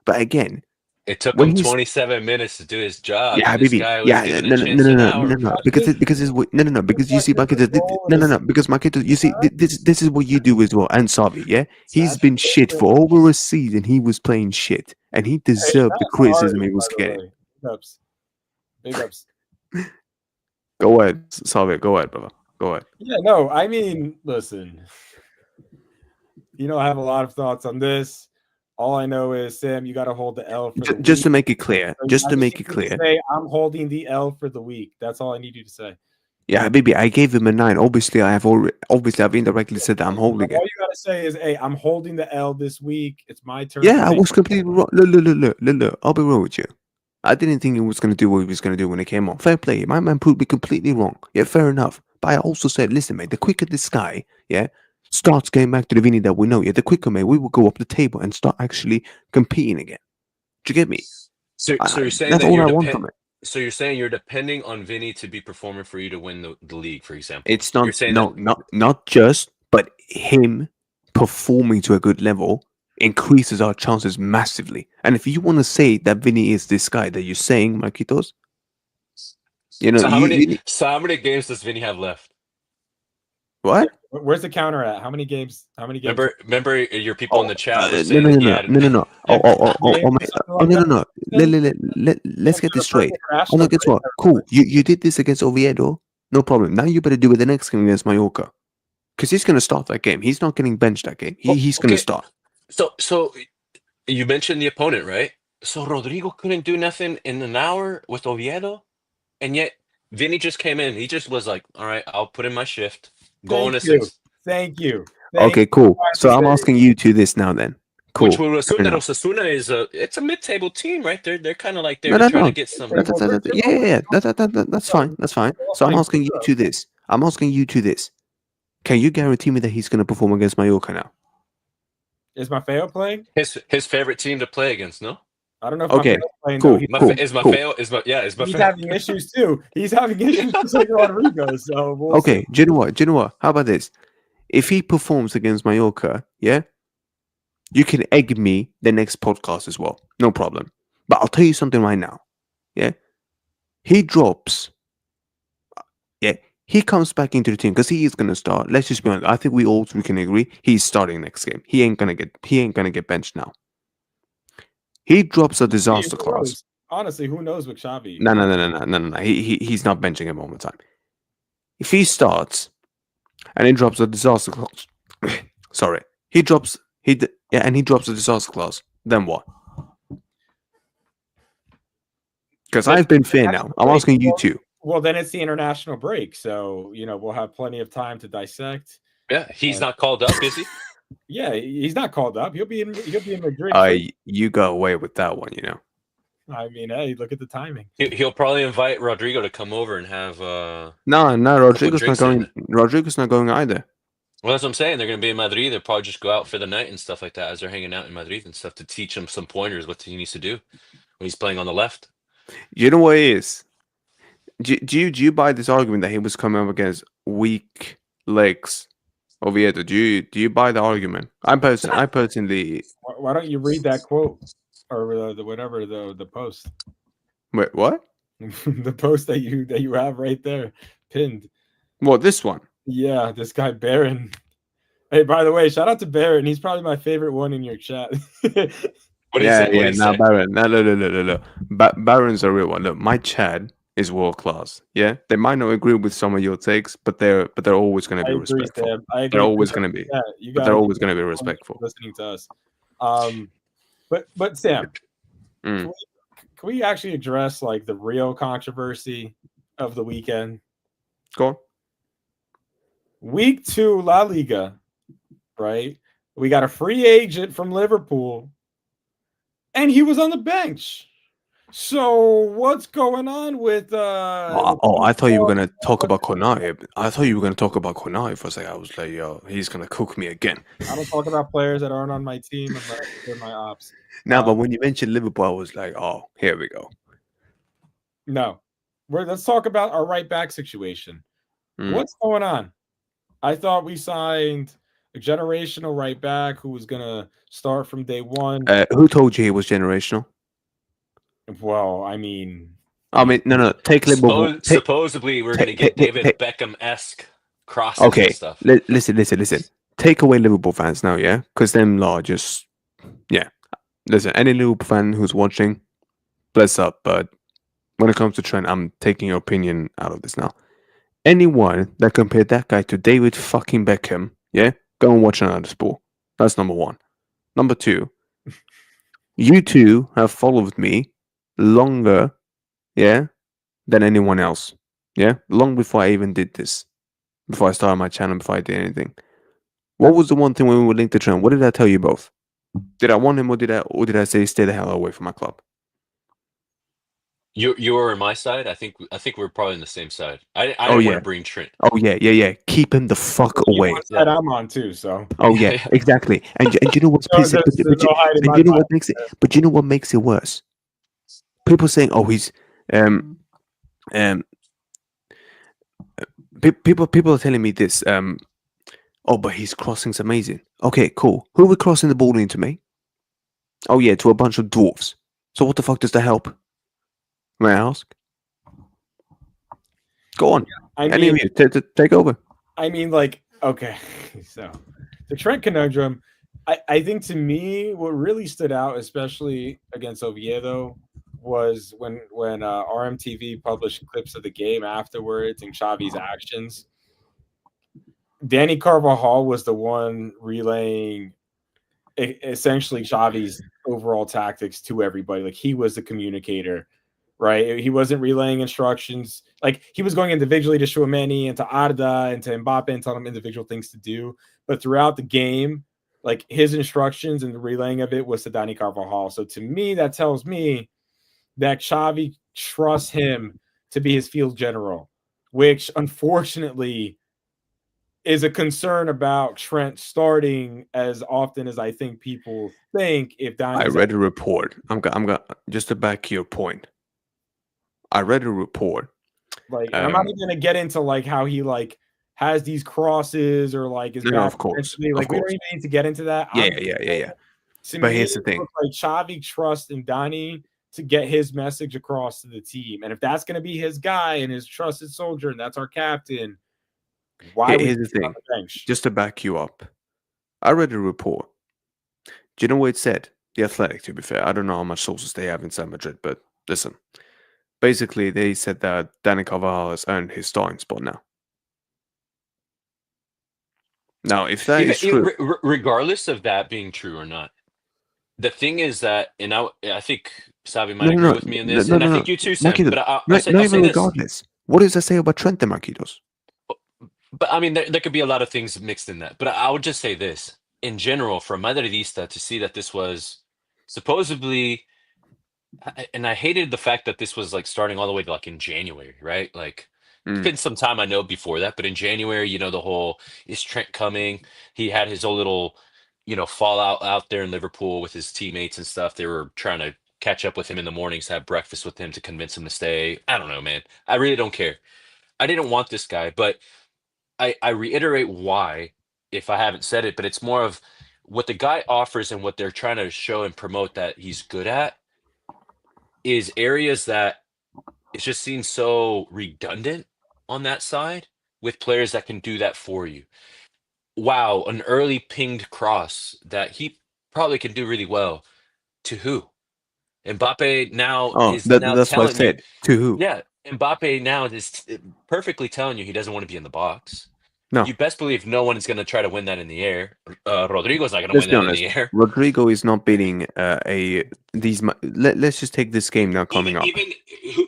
But again, It took when him he's 27 minutes to do his job, yeah, and this baby. guy was Yeah, given no, a no, chance no, an no, no, hour. no, no. Because it's what no, because you see, Marquito, no, because Marquito, you see, this is what you do as well, and Savi, yeah. He's been shit for over a season. He was playing shit, and he deserved the criticism he was getting. Big ups. Go ahead, Savi. Go ahead, brother. Go ahead. Yeah, no, I mean, listen. I have a lot of thoughts on this. All I know is, Sam, you got to hold the L for the week. Just to make it clear. Just to make it clear. Say, I'm holding the L for the week. That's all I need you to say. Yeah, baby, I gave him a 9. Obviously, I've indirectly said that I'm holding it. All you gotta say is, "Hey, I'm holding the L this week. It's my turn." Yeah, I was completely wrong. Look. I'll be real with you. I didn't think he was going to do what he was going to do when it came on. Fair play. My man proved me completely wrong. Yeah, fair enough. But I also said, listen, mate, the quicker this guy, starts getting back to the Vinny that we know, the quicker, mate, we will go up the table and start actually competing again. Do you get me? So you're saying that's that all I want from it. So you're saying you're depending on Vinny to be performing for you to win the league, for example. It's not, you're saying not just, but him performing to a good level increases our chances massively. And if you want to say that Vinny is this guy that you're saying, Marquitos, so how many games does Vinny have left? What? Where's the counter at? How many games? Remember your people in the chat were saying no. No. Let's get this straight. Oh no, guess what? Cool. You did this against Oviedo. No problem. Now you better do it the next game against Mallorca. Because he's gonna start that game. He's not getting benched that game. He's gonna start. So you mentioned the opponent, right? So Rodrigo couldn't do nothing in an hour with Oviedo, and yet Vinny just came in. He just was like, "All right, I'll put in my shift." Thank you. Okay, cool. So I'm asking you to this now then. Cool. Which will assume that Osasuna is it's a mid-table team, right? They're kind of like they're trying to get some. Yeah. That's fine. That's fine. So I'm asking you to this. Can you guarantee me that he's going to perform against Mallorca now? Is Maffeo playing? His favorite team to play against, no? I don't know if okay, playing. Cool. Is Maffeo? He's having issues too. He's having issues just like Rodrigo. So okay, do you know what? How about this? If he performs against Mallorca, you can egg me the next podcast as well. No problem. But I'll tell you something right now. He drops. He comes back into the team because he is gonna start. Let's just be honest. I think we all three can agree he's starting next game. He ain't gonna get benched now. He drops a disaster clause. Honestly, who knows with Xavi? No. He's not benching him all the time. If he starts and he drops a disaster clause, sorry, he drops a disaster clause, then what? Because I've been fair now. I'm asking you too. Well, then it's the international break, so we'll have plenty of time to dissect. Yeah, he's not called up, is he? Yeah, he's not called up. He'll be in Madrid. You got away with that one, I mean, hey, look at the timing. He'll probably invite Rodrigo to come over and have. No, Rodrigo's not going. Rodrigo's not going either. Well, that's what I'm saying. They're going to be in Madrid. They'll probably just go out for the night and stuff like that as they're hanging out in Madrid and stuff to teach him some pointers what he needs to do when he's playing on the left. You know what it is? Do you buy this argument that he was coming up against weak legs? Oviedo, do you buy the argument? I personally. Why don't you read that quote or the post? Wait, what? The post that you have right there pinned. What, this one? Yeah, this guy Baron. Hey, by the way, shout out to Baron. He's probably my favorite one in your chat. Baron. No. Baron's a real one. Look, my chat is world class. Yeah, they might not agree with some of your takes, but they're always going to be respectful. They're always going to be. But they're always going to be respectful. Listening to us. But Sam, can we actually address like the real controversy of the weekend? Go on. Week 2 La Liga, right? We got a free agent from Liverpool, and he was on the bench. So what's going on with I thought you were gonna talk about Konai. I thought you were gonna talk about Konai for a second. I was like, yo, he's gonna cook me again. I don't talk about players that aren't on my team unless they're my ops. Now, but when you mentioned Liverpool, I was like, oh, here we go. No. Let's talk about our right back situation. What's going on? I thought we signed a generational right back who was gonna start from day one. Who told you he was generational? Well, I mean, no. Take Liverpool. Supposedly, we're going to get David Beckham-esque crosses and stuff. Listen. Take away Liverpool fans now, yeah? Because them law just, yeah. Listen, any Liverpool fan who's watching, bless up. But when it comes to Trent, I'm taking your opinion out of this now. Anyone that compared that guy to David fucking Beckham, yeah? Go and watch another sport. That's number one. Number two, you two have followed me longer, yeah, than anyone else. Yeah, long before I even did this, before I started my channel, before I did anything. What was the one thing when we were linked to Trent? What did I tell you both? Did I want him or did I say stay the hell away from my club? You were on my side. I think we're probably on the same side. I didn't want to bring Trent. Oh yeah. Keep him the fuck away. Side I'm on too. So. Oh yeah, exactly. And you know what's pissing? But you know what makes it? But you know what makes it worse? People saying, "Oh, he's people are telling me this. Oh, but his crossing's amazing. Okay, cool. Who are we crossing the ball into, mate? Oh yeah, to a bunch of dwarfs. So what the fuck does that help? May I ask? Go on. Any of you, take over. I mean, like, okay, so the Trent conundrum. I think to me, what really stood out, especially against Oviedo, was when RMTV published clips of the game afterwards and Xavi's actions. Danny Carvajal was the one relaying essentially Xavi's overall tactics to everybody. Like, he was the communicator, right? He wasn't relaying instructions. Like, he was going individually to Tchouaméni and to Arda and to Mbappe and telling them individual things to do. But throughout the game, like, his instructions and the relaying of it was to Danny Carvajal. So to me, that tells me that Xavi trusts him to be his field general, which unfortunately is a concern about Trent starting as often as I think people think. If Danny, I read a report. I'm going just to back your point. I read a report. Like, I'm not even going to get into like how he like has these crosses or like is no, of course. Like, we don't even need to get into that. Yeah. But here's the thing: like, Xavi trusts in Danny to get his message across to the team, and if that's going to be his guy and his trusted soldier, and that's our captain. Here's the thing, just to back you up. I read a report. Do you know what it said? The Athletic, to be fair. I don't know how much sources they have inside Madrid, but listen. Basically, they said that Danny Carvajal has earned his starting spot now. Now, if that is true... regardless of that being true or not, the thing is that, and I think Savi might agree with me in this, and I think you too, Sam, but I'll say regardless. What does that say about Trent, Marquitos? But I mean, there could be a lot of things mixed in that. But I would just say this in general, from Madridista, to see that this was supposedly, and I hated the fact that this was like starting all the way to like in January, right? Like, it's been some time I know before that, but in January, you know, the whole is Trent coming? He had his own little, you know, fallout out there in Liverpool with his teammates and stuff. They were trying to catch up with him in the mornings, have breakfast with him to convince him to stay. I don't know, man. I really don't care. I didn't want this guy, but I reiterate why, if I haven't said it, but it's more of what the guy offers and what they're trying to show and promote that he's good at is areas that it just seems so redundant on that side with players that can do that for you. Wow, an early pinged cross that he probably can do really well. To who? Mbappe now is now that's telling what I said. You, to who? Yeah, Mbappe now is perfectly telling you he doesn't want to be in the box. No. You best believe no one is going to try to win that in the air. Rodrigo's not going to win that in the air. Rodrigo is not beating these. Let's just take this game now coming up. Even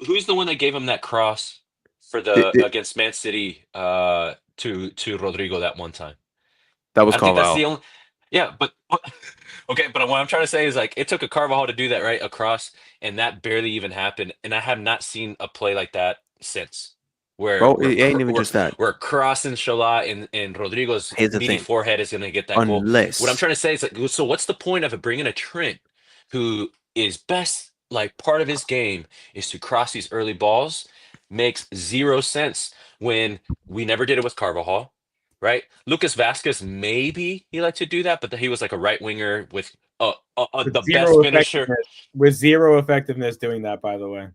who's the one that gave him that cross for against Man City to Rodrigo that one time? That was Carvalho. Yeah, but Okay, but what I'm trying to say is like it took a Carvajal to do that right across, and that barely even happened. And I have not seen a play like that since, where Bro, it ain't even we're just that. we're crossing Shola and Rodrigo's Here's the meaty thing. forehead is going to get that goal. What I'm Unless trying to say is like, so what's the point of bringing a Trent, who is best like part of his game is to cross these early balls, makes zero sense when we never did it with Carvajal. Right, Lucas Vasquez, maybe he liked to do that, but he was like a right winger with with the best zero finisher. effectiveness. With zero effectiveness doing that, by the way.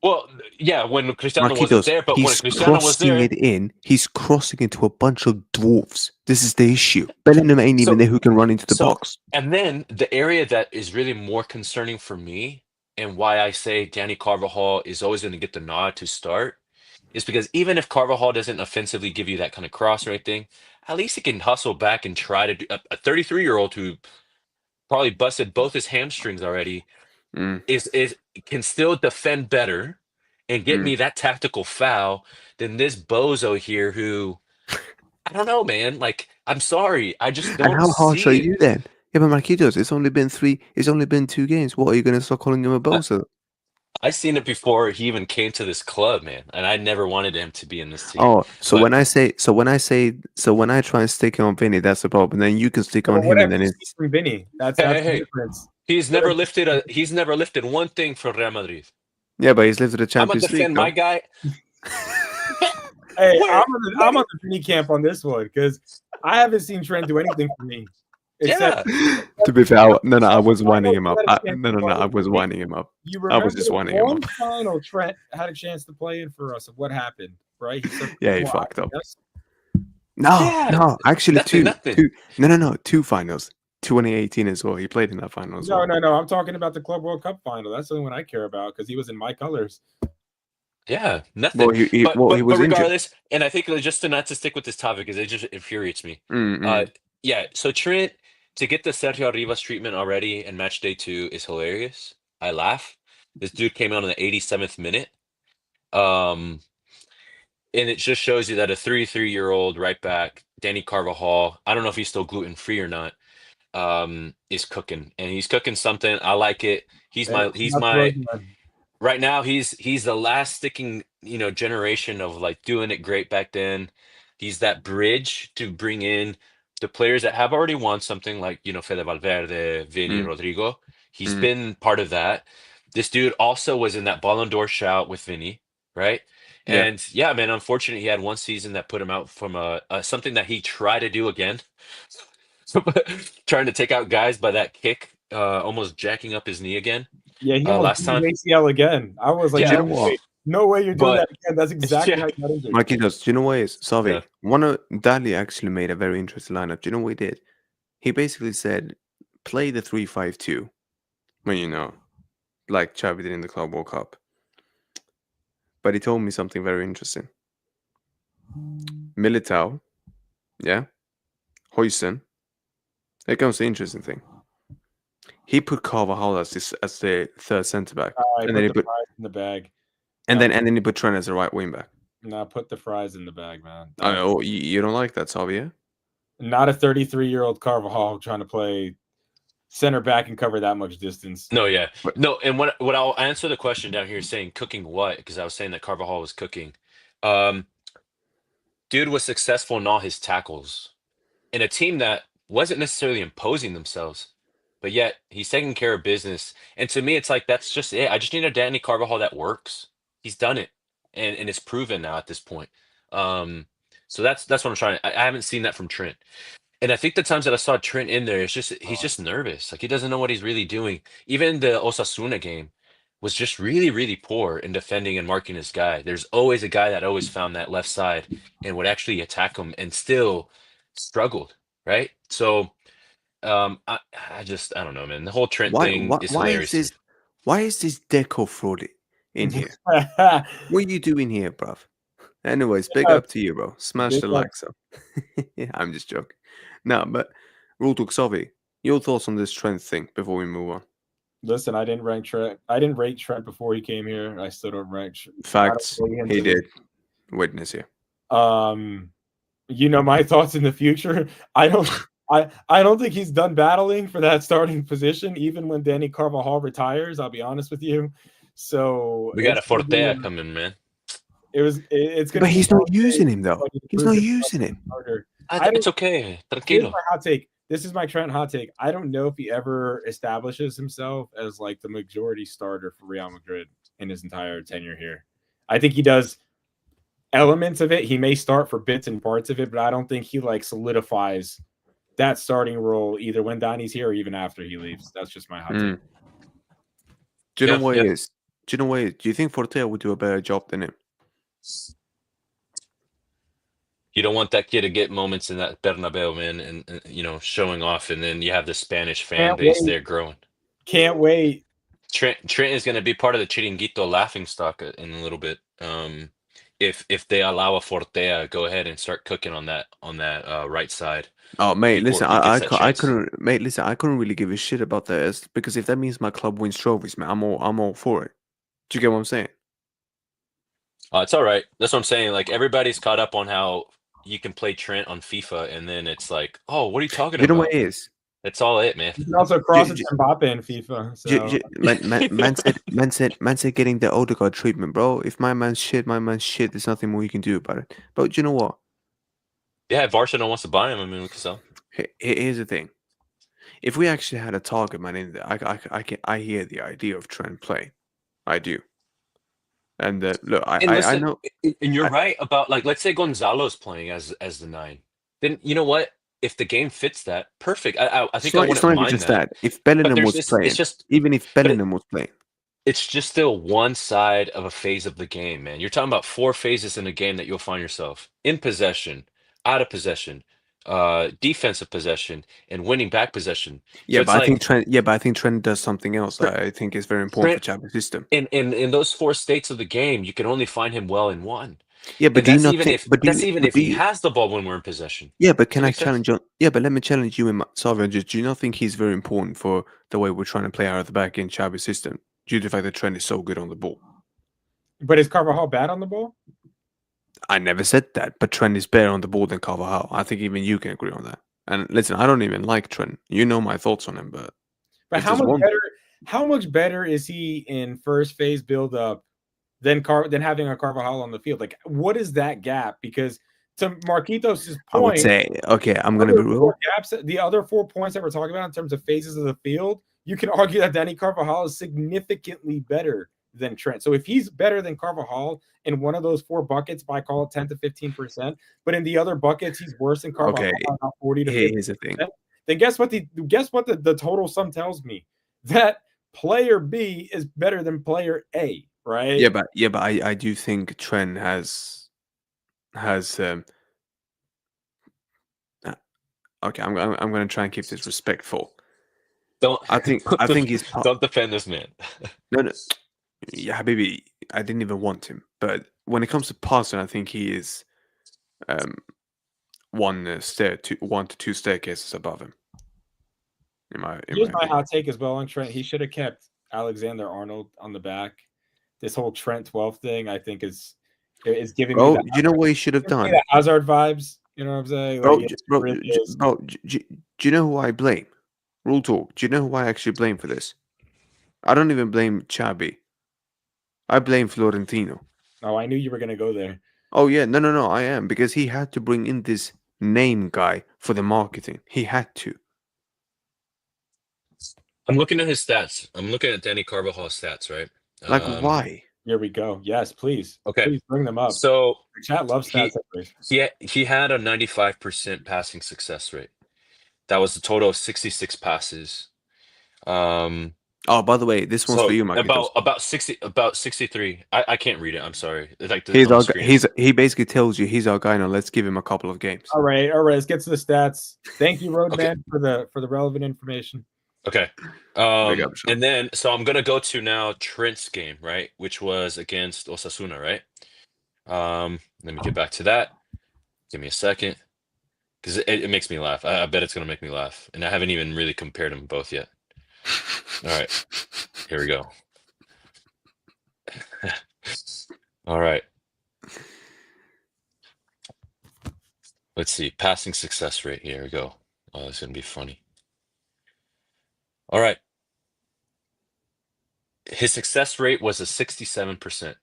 Well, yeah, when Cristiano wasn't Marquitos, there, but when he's Cristiano was crossing there, it in. He's crossing into a bunch of dwarfs. This is the issue. Bellingham ain't even so there who can run into the so box. and then the area that is really more concerning for me and why I say Danny Carvajal is always going to get the nod to start is because even if Carvajal doesn't offensively give you that kind of cross or anything, at least he can hustle back and try to do a 33-year-old who probably busted both his hamstrings already Mm, is can still defend better and get mm. me that tactical foul than this bozo here who I don't know, man. Like, I'm sorry, I just And don't how harsh are see you it. then? Yeah, but Marquitos, it's only been three. It's only been 2 games. What are you going to start calling him a I, bozo? I seen it before he even came to this club, man, and I never wanted him to be in this team. Oh, so But when I try and stick on Vinny, that's the problem. Then you can stick Yeah, on but what him, and have then you seen it's from Vinny? That's hey, hey, the hey, difference. he's never lifted one thing for Real Madrid. yeah, but he's lifted the I'm gonna Champions League defend my though. guy. Hey, Where? I'm on the Vinny camp on this one because I haven't seen Trent do anything for me except Yeah. To be fair, no, I was winding final him he up. had a chance to No, play I in for was me. winding him up. You I was remember just winding him one up. final Trent had a chance to play in for us. What happened, right? He took Yeah, he well, fucked up. yes. No, Yeah. actually Nothing. two. No, 2 finals. 2018 as well. He played in that final as well. No. I'm talking about the Club World Cup final. That's the only one I care about because he was in my colors. Yeah, Well, nothing. he But was injured. regardless, and I think just to not to stick with this topic because it just infuriates me. Uh, Mm-mm. yeah. So Trent to get the Sergio Rivas treatment already in match day 2 is hilarious. I laugh. This dude came out in the 87th minute. Um, and it just shows you that a 33-year-old right back, Danny Carvajal, I don't know if he's still gluten free or not, is cooking, and he's cooking something. I like it. He's That's right, my man. right now he's the last sticking generation of like doing it great back then. He's that bridge to bring in the players that have already won something like Fede Valverde, Vini, Mm, Rodrigo. He's mm. been part of that. This dude also was in that Ballon d'Or shout with Vini, right? Yeah. And yeah, man, unfortunately he had one season that put him out from something that he tried to do again. Trying to take out guys by that kick, almost jacking up his knee again Yeah, he almost last did time. his ACL again. I was like, Do you Yeah, know what? no way you're doing that but again. That's exactly yeah, how you got injured. Marquinhos, do you know what it is? yeah. Savi, one of Dali actually made a very interesting lineup. Do you know what he did? He basically said, play the 3-5-2 when like Xavi did in the Club World Cup. But he told me something very interesting. Militao, yeah, Hoysen. Here comes the interesting thing. He put Carvajal as the third centre back, I and put then he the put fries in the bag. and No, then he put Trent as the right wing back. no, put the fries in the bag, man. Oh, you don't like that, Savi? Yeah? Not a 33-year-old Carvajal trying to play center back and cover that much distance. No, yeah. But No, and what I'll answer the question down here saying cooking what? Because I was saying that Carvajal was cooking. Um, dude was successful in all his tackles in a team that wasn't necessarily imposing themselves, but yet he's taking care of business. And to me, it's like that's just it. I just need a Danny Carvajal that works. He's done it, and it's proven now at this point. Um, so that's what I'm trying. I haven't seen that from Trent. And I think the times that I saw Trent in there, it's just he's just nervous. Like he doesn't know what he's really doing. Even the Osasuna game was just really, really poor in defending and marking his guy. There's always a guy that always found that left side and would actually attack him and still struggled, right? So I don't know, man. The whole Trent thing is why is hilarious to me. this Deco fraud in here? Yeah, What are you doing here, bruv? Anyways, big up to you, bro. Smash big the up. like so. I'm just joking. No, but Rule Talk Savi, your thoughts on this Trent thing before we move on? Listen, I didn't rank Trent. I didn't rate Trent before he came here. I still don't rank. I don't Facts, rate him he to did. Witness here. my thoughts in the future. I don't. I don't think he's done battling for that starting position, even when Danny Carvajal retires. I'll be honest with you. So We got a it's gonna be Fortea coming, man. it's Yeah, gonna but be he's not long days using him though. for you to He's prove not yourself using as a him. starter. I It's don't. okay. Here's Tranquilo. my hot take. This is my Trent hot take. I don't know if he ever establishes himself as like the majority starter for Real Madrid in his entire tenure here. I think he does elements of it. He may start for bits and parts of it, but I don't think he like solidifies that starting role either when Donnie's here or even after he leaves. That's just my hot take. Mm. Do you know Yeah, what yeah. it is? Do you know what it is? Do you think Fortea would do a better job than him? You don't want that kid to get moments in that Bernabeu, man, and showing off, and then you have the Spanish fan Can't base wait. there growing. Can't wait. Trent is going to be part of the Chiringuito laughing stock in a little bit. If they allow a Fortea, go ahead and start cooking on that right side Oh, mate, listen, before he gets that I chance. couldn't, mate, listen, I couldn't really give a shit about that because if that means my club wins trophies, man, I'm all for it. Do you get what I'm saying? It's all right. That's what I'm saying. Like everybody's caught up on how you can play Trent on FIFA, and then it's like, oh, what are you talking Do you know what about? it is? That's all it, man. You can also cross it to Mbappe in FIFA. So Man said getting the Odegaard treatment, bro. If my man's shit, my man's shit. There's nothing more you can do about it. But you know what? Yeah, if Barcelona wants to buy him, I mean, we can sell. Here's the thing. If we actually had a target man in there, I hear the idea of Trent play. I do. And look, And I listen, know. and you're I, right about like, let's say Gonzalo's playing as the 9. Then you know what? If the game fits that, perfect. I think I it's wouldn't not even mind just that. that. If But Bellingham there's was it's playing, just, even if but Bellingham was playing, it's just still one side of a phase of the game, man. You're talking about 4 phases in a game that you'll find yourself in possession, out of possession, defensive possession, and winning back possession. So yeah, it's but I think like Trent, does something else. I think is very important for Trent Champions system. in those 4 states of the game, you can only find him well in one. Yeah, but And do you not think? that's even if he has the ball when we're in possession. Yeah, but Does that can I make sense? challenge you? Yeah, but let me challenge you and Salva. Do you not think he's very important for the way we're trying to play out of the back in Xavi's system due to the fact that Trent is so good on the ball? but is Carvajal bad on the ball? I never said that, but Trent is better on the ball than Carvajal. I think even you can agree on that. And listen, I don't even like Trent. You know my thoughts on him, but But if there's one, how much better is he in first phase build up than having a Carvajal on the field? Like, what is that gap? Because to Marquitos' I would point, say, okay, I'm gonna be real. the other 4 points that we're talking about in terms of phases of the field, you can argue that Danny Carvajal is significantly better than Trent. So if he's better than Carvajal in one of those 4 buckets by call it 10 to 15%, but in the other buckets he's worse than Carvajal Okay, about 40 to here's the thing. 50%, then guess what the total sum tells me? That player B is better than player A, right? Yeah, but I do think Trent has okay, I'm gonna try and keep this respectful. Don't I think he's don't defend this man. no, yeah, baby. I didn't even want him, but when it comes to passing, I think he is um 1 to 2 staircases above him. Here's my Opinion. hot take as well on Trent. He should have kept Alexander Arnold on the back. This whole Trent 12 thing, I think, is giving me Bro, you know what he should have done, the Hazard vibes. You know what I'm saying? Like, it really is. do you know who I blame? Rule talk. Do you know who I actually blame for this? I don't even blame Xabi. I blame Florentino. Oh, I knew you were gonna go there. Oh yeah, no, I am because he had to bring in this name guy for the marketing. He had to. I'm looking at his stats. I'm looking at Danny Carvajal's stats, right? Like, why? Here we go. Yes, please. Okay. Please bring them up. So The chat loves stats. he had a 95% passing success rate. That was a total of 66 passes. Oh, by the way, this one's for you, Marquitos. about 63. I can't read it. I'm sorry. It's like on the screen. He basically tells you he's our guy now. Let's give him a couple of games. All right. Let's get to the stats. Thank you, Roadman, Okay. for the relevant information. Okay. And then so I'm gonna go to now Trent's game, right? Which was against Osasuna, right? Let me get back to that. Give me a second. Because it makes me laugh. I bet it's gonna make me laugh. And I haven't even really compared them both yet. All right. Here we go. All right. Let's see. Passing success rate. Here we go. Oh, that's gonna be funny. All right. His success rate was a 67%.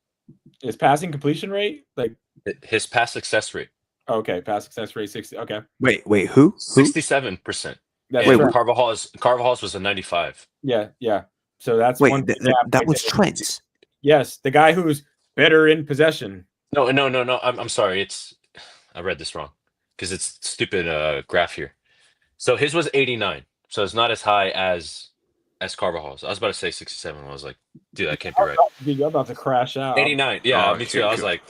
His passing completion rate, like His pass success rate, okay, pass success rate 60. Okay, Wait, who? 67%. that's And Wait, Trent. Carvajal's was a 95. Yeah. So that's Wait, one that, gap that right was there. Trent's. Yes, the guy who's better in possession. No. I'm sorry. I read this wrong because it's stupid graph here. So his was 89. So it's not as high as Carvajal's. I was about to say 67. I was like, dude, that can't be right. Dude, you're about to crash out. 89. Yeah, Oh, me too. okay, I was cool. like,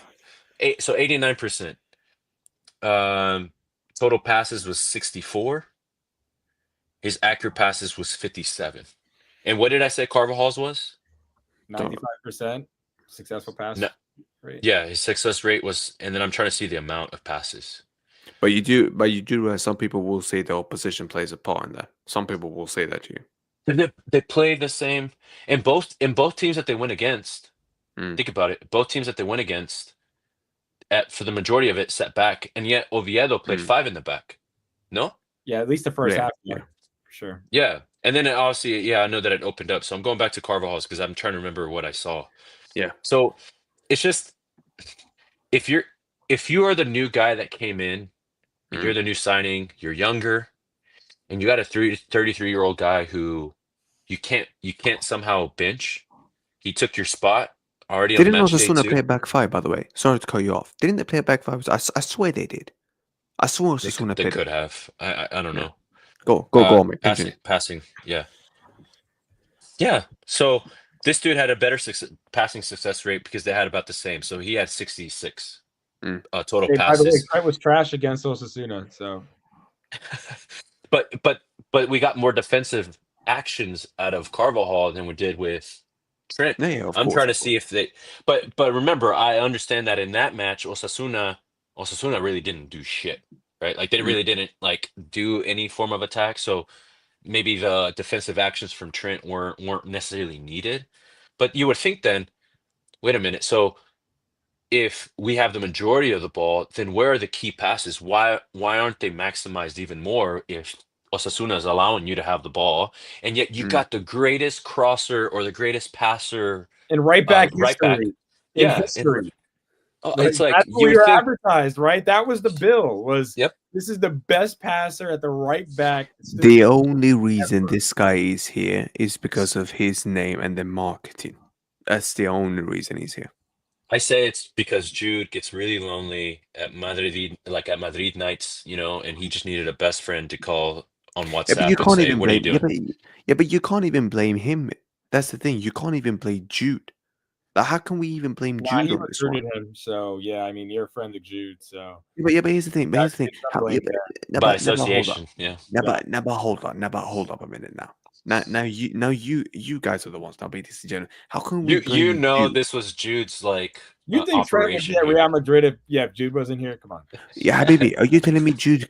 89%. Total passes was 64. His accurate passes was 57. And what did I say Carvajal's was? 95% successful pass No, rate. yeah, his success rate was, and then I'm trying to see the amount of passes. But you do realize some people will say the opposition plays a part in that. Some people will say that to you. They play the same in both teams that they went against. Mm. Think about it. Both teams that they went against, for the majority of it, set back, and yet Oviedo played 5 in the back. No? Yeah, at least the first Yeah, half. yeah. For sure. Yeah, and then obviously, yeah, I know that it opened up. So I'm going back to Carvajal's because I'm trying to remember what I saw. Yeah. So it's just if you are the new guy that came in, and you're the new signing, you're younger, and you got a 33-year-old guy who you can't somehow bench. He took your spot already on Didn't match day Osasuna 2. play a back five, by the way? Sorry to cut you off. Didn't they play a back five? I swear they did. I saw Osasuna They play. could have. I don't know. Go on, mate. Passing. Yeah. So this dude had a better passing success rate because they had about the same. So he had 66 total Hey, by the way, passes. Trent was trash against Osasuna. So, but we got more defensive actions out of Carvajal than we did with Trent. Yeah, of I'm course, trying to of see if they. But remember, I understand that in that match, Osasuna really didn't do shit, right? Like they really didn't like do any form of attack. So maybe the defensive actions from Trent weren't necessarily needed. But you would think then, wait a minute. So if we have the majority of the ball, then where are the key passes? Why aren't they maximized even more if Osasuna is allowing you to have the ball, and yet you got the greatest crosser or the greatest passer in right back right back? history, in Yeah, history. it's like that's you what we would were think. advertised, right? That was the bill. Was Yep. This is the best passer at the right back. The only reason this guy is here is because of his name and the marketing. That's the only reason he's here. I say it's because Jude gets really lonely at Madrid nights, and he just needed a best friend to call on Yeah, but WhatsApp you and can't say, even "What are you blame. doing?" But you can't even blame him. That's the thing. You can't even blame Jude. Like, how can we even blame Jude He on this one? recruited him, so yeah. I mean, you're a friend of Jude, so Yeah, but here's the thing. That's some blame there. By Never hold up. association, yeah. Never hold up a minute now. Now you guys are the ones now being disingenuous. How can we blame Jude? This was Jude's you think Trent would operation be at here. Real Madrid if Jude wasn't here? Come on. Yeah, baby. Are you telling me Jude?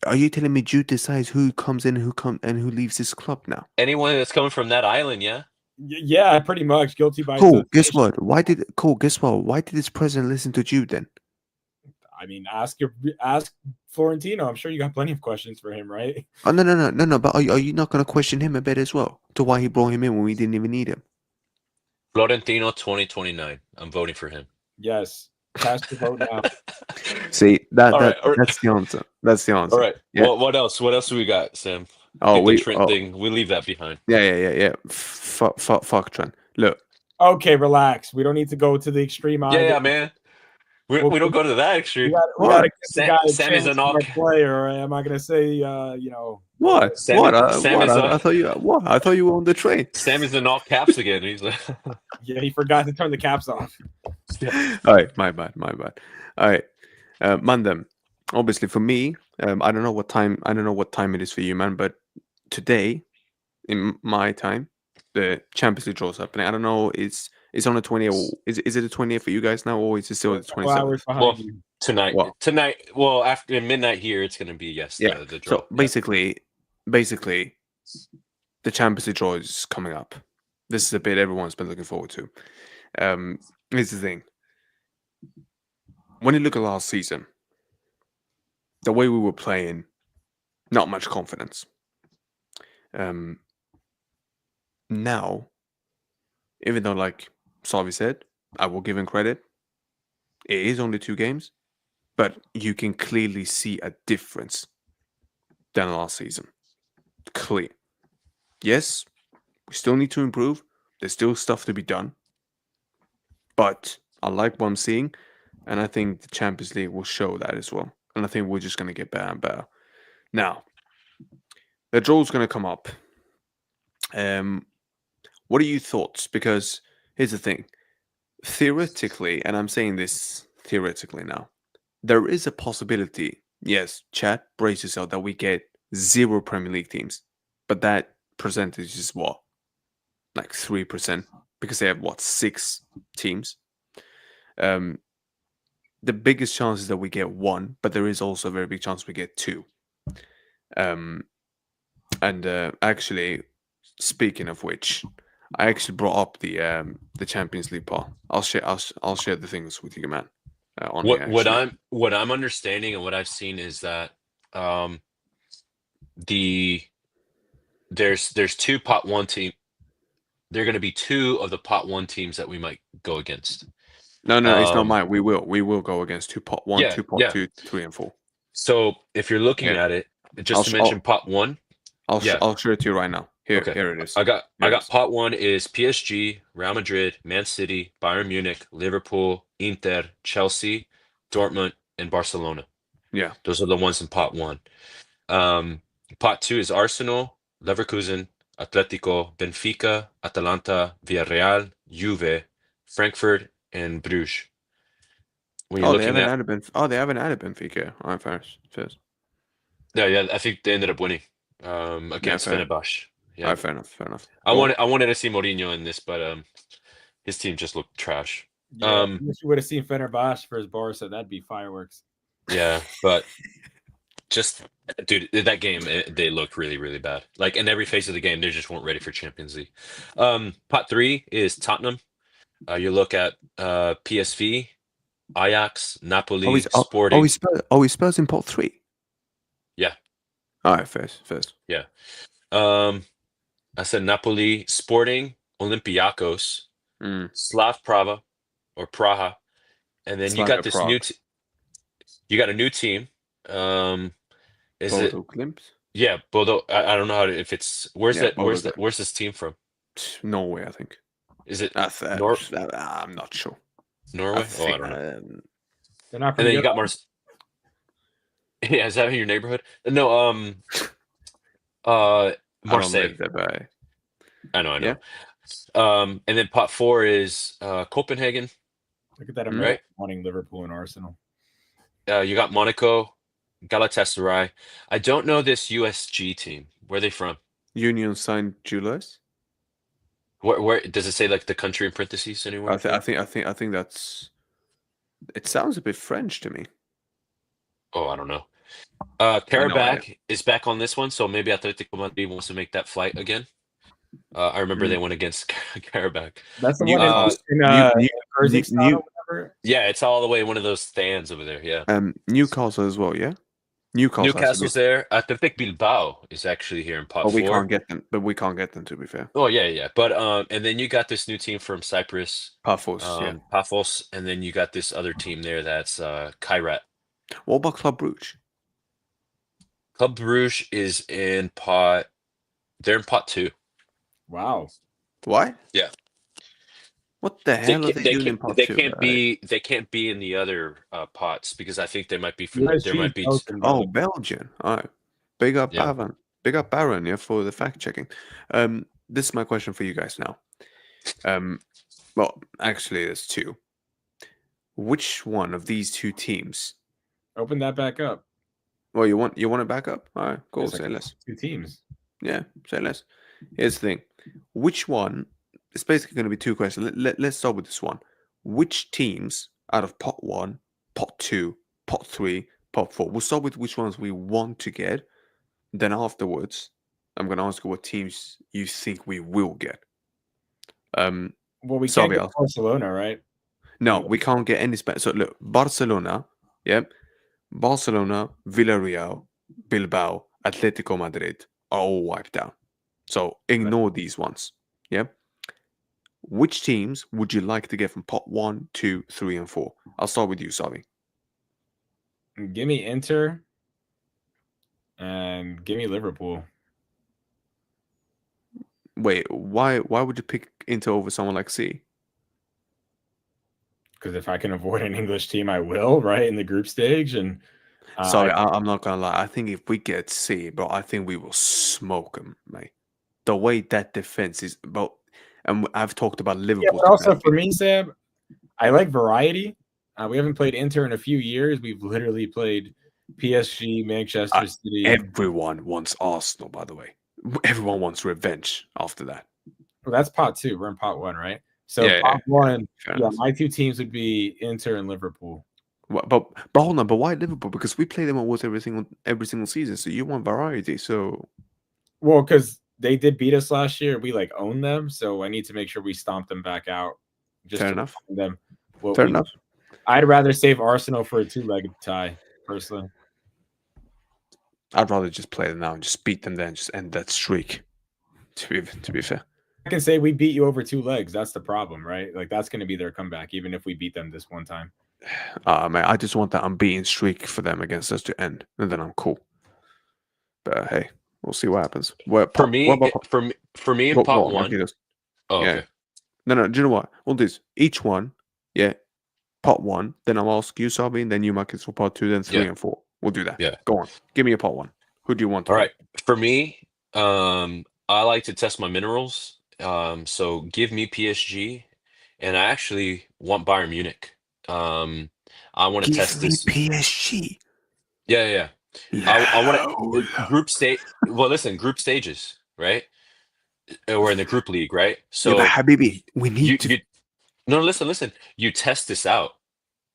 Are you telling me Jude decides who comes in, and who leaves this club now? Anyone that's coming from that island, yeah. Yeah, pretty much guilty by Cool. Guess association. what? Guess what? Why did this president listen to Jude then? I mean, ask Florentino. I'm sure you got plenty of questions for him, right? Oh no. But are you not going to question him a bit as well to why he brought him in when we didn't even need him? Florentino 2029. I'm voting for him. Yes, cast your vote now. See All right. that's the answer. That's the answer. All right. Yeah. What else? What else do we got, Sam? Oh, the Trent thing. We leave that behind. Yeah. Fuck Trent. Look. Okay, relax. We don't need to go to the extreme either. Yeah, man. We don't go to that extreme. We got to give the guy a Sam is chance an all to play, or am I going to say, What? Sam is I thought you were on the train. Sam is in all caps again. He's like, yeah, he forgot to turn the caps off. All right, my bad. All right, Mandem. Obviously, for me, I don't know what time it is for you, man. But today, in my time, the Champions League draw is happening. I don't know. It's on the 20th. Is it the 20th for you guys now, or is it still the 27th? Well, tonight. Well, after midnight here, it's going to be the draw. So basically, the Champions League draw is coming up. This is a bit everyone's been looking forward to. Here's the thing. When you look at last season, the way we were playing, Not much confidence. Now, even though, like Savi said, I will give him credit. It is only 2 games, but you can clearly see a difference than last season. Clear. Yes, we still need to improve. There's still stuff to be done. But I like what I'm seeing, and I think the Champions League will show that as well. And I think we're just going to get better and better. Now, the draw's going to come up. What are your thoughts? Because here's the thing. Theoretically, and I'm saying this theoretically now, there is a possibility, yes, chat, brace yourself, that we get 0 Premier League teams. But that percentage is what? Like 3%. Because they have, 6 teams? The biggest chance is that we get 1, but there is also a very big chance we get 2. Actually, speaking of which, I actually brought up the Champions League part. I'll share the things with you, man. On here, What actually. I'm understanding and what I've seen is that there's 2 pot 1 team. There are going to be 2 of the pot 1 teams that we might go against. No, it's not mine. We will go against 2 pot 1, Yeah, 2 pot 2, 3, and 4. So if you're looking Yeah. at it, just to mention pot 1. I'll show it to you right now. Here it is. I got pot 1 is PSG, Real Madrid, Man City, Bayern Munich, Liverpool, Inter, Chelsea, Dortmund, and Barcelona. Yeah. Those are the ones in pot 1. Pot 2 is Arsenal, Leverkusen, Atletico, Benfica, Atalanta, Villarreal, Juve, Frankfurt, and Bruges. When you're They haven't added Benfica. All right, first. Yeah, I think they ended up winning against Fenerbahce. Yeah, all right, fair enough. I wanted to see Mourinho in this, but his team just looked trash. Yeah, I wish you would have seen Fenerbahce versus Barca. That'd be fireworks. Yeah, but just, dude, that game, they looked really, really bad. Like, in every phase of the game, they just weren't ready for Champions League. Pot 3 is Tottenham. You look at PSV, Ajax, Napoli, Sporting. Are we Spurs in pot 3? Yeah. All right, first. Yeah. I said Napoli, Sporting, Olympiacos, Slav Praha, and then you got this new. You got a new team. Is Bodo it? Glimt? Yeah, Bodo. I don't know if it's. Where's this team from? Norway, I think. Is it? I'm not sure. Norway? I don't know. They're not. And then you got Mars. Yeah, is that in your neighborhood? No. Marseille. I know. Yeah. And then pot 4 is Copenhagen. Look at that! I'm right. Wanting Liverpool and Arsenal. You got Monaco, Galatasaray. I don't know this USG team. Where are they from? Union Saint-Gilloise. Where does it say, like, the country in parentheses anywhere? I think that's. It sounds a bit French to me. Oh, I don't know. Karabakh is back on this one, so maybe Atletico Madrid wants to make that flight again. I remember they went against Karabakh. That's the one in yeah, it's all the way one of those stands over there. Yeah. Newcastle as well. Yeah. Newcastle's there. Athletic Bilbao is actually here in pot 4. We can't get them. But we can't get them, to be fair. Oh yeah. But and then you got this new team from Cyprus, Paphos, and then you got this other team there that's Kairat. What about Club Brugge? Club Brugge is in pot. They're in pot 2. Wow. Why? Yeah. What the hell are they doing in pot 2? They can't be in the other pots because I think they might be from Belgian. All right. Big up Baron. Big up Baron, yeah, for the fact checking. This is my question for you guys now. Well, actually there's 2. Which one of these 2 teams? Open that back up. Well, you want it back up? All right, cool. Say less. 2 teams. Yeah, say less. Here's the thing. Which one? It's basically going to be 2 questions. Let's start with this one. Which teams out of pot 1, pot 2, pot 3, pot 4? We'll start with which ones we want to get. Then afterwards, I'm going to ask you what teams you think we will get. Well, we can't get Barcelona, right? No, we can't get any. So look, Barcelona, yeah. Barcelona, Villarreal, Bilbao, Atletico Madrid are all wiped out. So ignore these ones. Yeah. Which teams would you like to get from pot 1, 2, 3, and 4? I'll start with you, Savi. Give me Inter and give me Liverpool. Wait, why would you pick Inter over someone like C? Because if I can avoid an English team, I will, right, in the group stage. And Sorry, I'm not gonna lie. I think if we get C, bro, I think we will smoke them, mate. The way that defense is, but and I've talked about yeah, Liverpool. but also for me, Sam, I like variety. We haven't played Inter in a few years. We've literally played PSG, Manchester City. Everyone wants Arsenal, by the way. Everyone wants revenge after that. Well, that's pot 2. We're in pot 1, right? So Yeah, pot 1, fair yeah, enough. my two teams would be Inter and Liverpool. But hold on, but why Liverpool? Because we play them almost every single season. So you want variety. So well, because they did beat us last year, we like own them. So I need to make sure we stomp them back out. Just fair to enough. them. What Fair enough. I'd rather save Arsenal for a 2-legged tie, personally. I'd rather just play them now and just beat them then, just end that streak. To be fair, I can say we beat you over 2 legs. That's the problem, right? Like that's going to be their comeback, even if we beat them this one time. man, I just want that unbeaten streak for them against us to end, and then I'm cool. But hey, we'll see what happens. For me, in pot 1. Oh, yeah. okay. No. Do you know what? We'll do this. Each one, yeah, pot 1. Then I'll ask you, Sabi, and then you mark it for pot 2, then 3 and 4. We'll do that. Yeah. Go on. Give me a pot 1. Who do you want? All right. For me, I like to test my minerals. So give me PSG, and I actually want Bayern Munich. I want to test this. PSG. Yeah. I want to group stage. Well, listen, group stages, right? We're in the group league, right? So, yeah, but Habibi, we need to. No, listen. You test this out.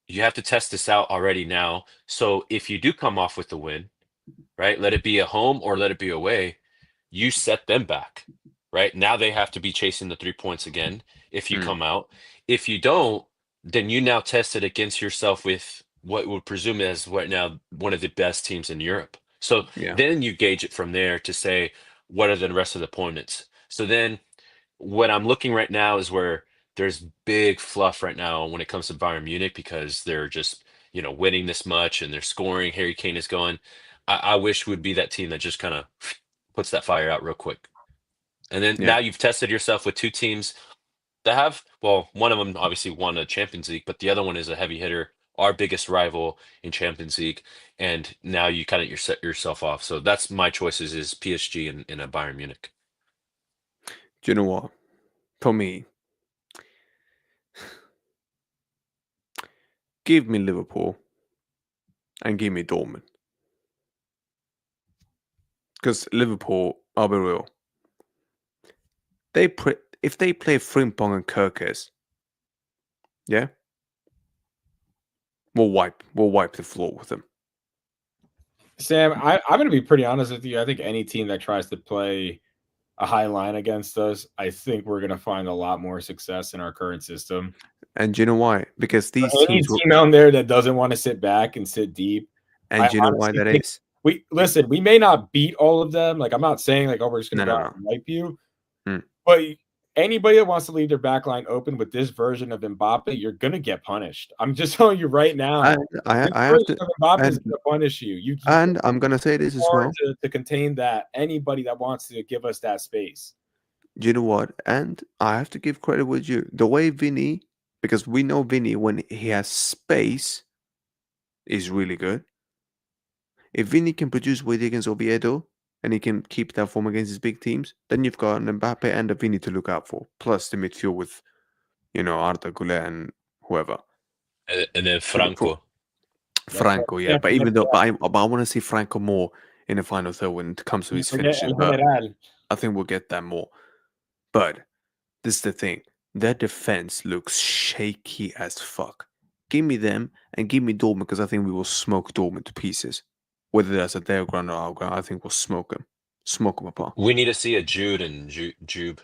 You have to test this out already now. So if you do come off with the win, right? Let it be at home or let it be away. You set them back, right? Now they have to be chasing the 3 points again if you come out. If you don't, then you now test it against yourself with what would presume as right now one of the best teams in Europe. So then you gauge it from there to say, what are the rest of the opponents? So then what I'm looking right now is where there's big fluff right now when it comes to Bayern Munich because they're just, winning this much and they're scoring. Harry Kane is going. I wish would be that team that just kind of puts that fire out real quick. And then now you've tested yourself with 2 teams that have, well, one of them obviously won a Champions League, but the other one is a heavy hitter, our biggest rival in Champions League. And now you kind of set yourself off. So that's my choices is PSG and a Bayern Munich. Do you know what? For me, give me Liverpool and give me Dortmund. Because Liverpool, I'll be real. If they play Frimpong and Kirkes, yeah, we'll wipe the floor with them. Sam, I'm going to be pretty honest with you. I think any team that tries to play a high line against us, I think we're going to find a lot more success in our current system. And do you know why? Because these teams team out there that doesn't want to sit back and sit deep. And do you know why that is? We may not beat all of them. Like I'm not saying like, oh, we're just going to go out and wipe you. But anybody that wants to leave their back line open with this version of Mbappe, you're going to get punished. I'm just telling you right now. I have to. Mbappe is going to punish you. And I'm going to say this as well. To contain that, anybody that wants to give us that space. Do you know what? And I have to give credit with you. The way Vinny, because we know Vinny when he has space, is really good. If Vinny can produce with against Oviedo, and he can keep that form against his big teams, then you've got an Mbappe and a Vinny to look out for. Plus the midfield with, Arda Güler and whoever. And then Franco. Franco, yeah. But even though, I want to see Franco more in the final third when it comes to his finishing. But I think we'll get that more. But this is the thing. Their defense looks shaky as fuck. Give me them and give me Dortmund because I think we will smoke Dortmund to pieces. Whether that's at their ground or our ground, I think we'll smoke them apart. We need to see a Jude and Job,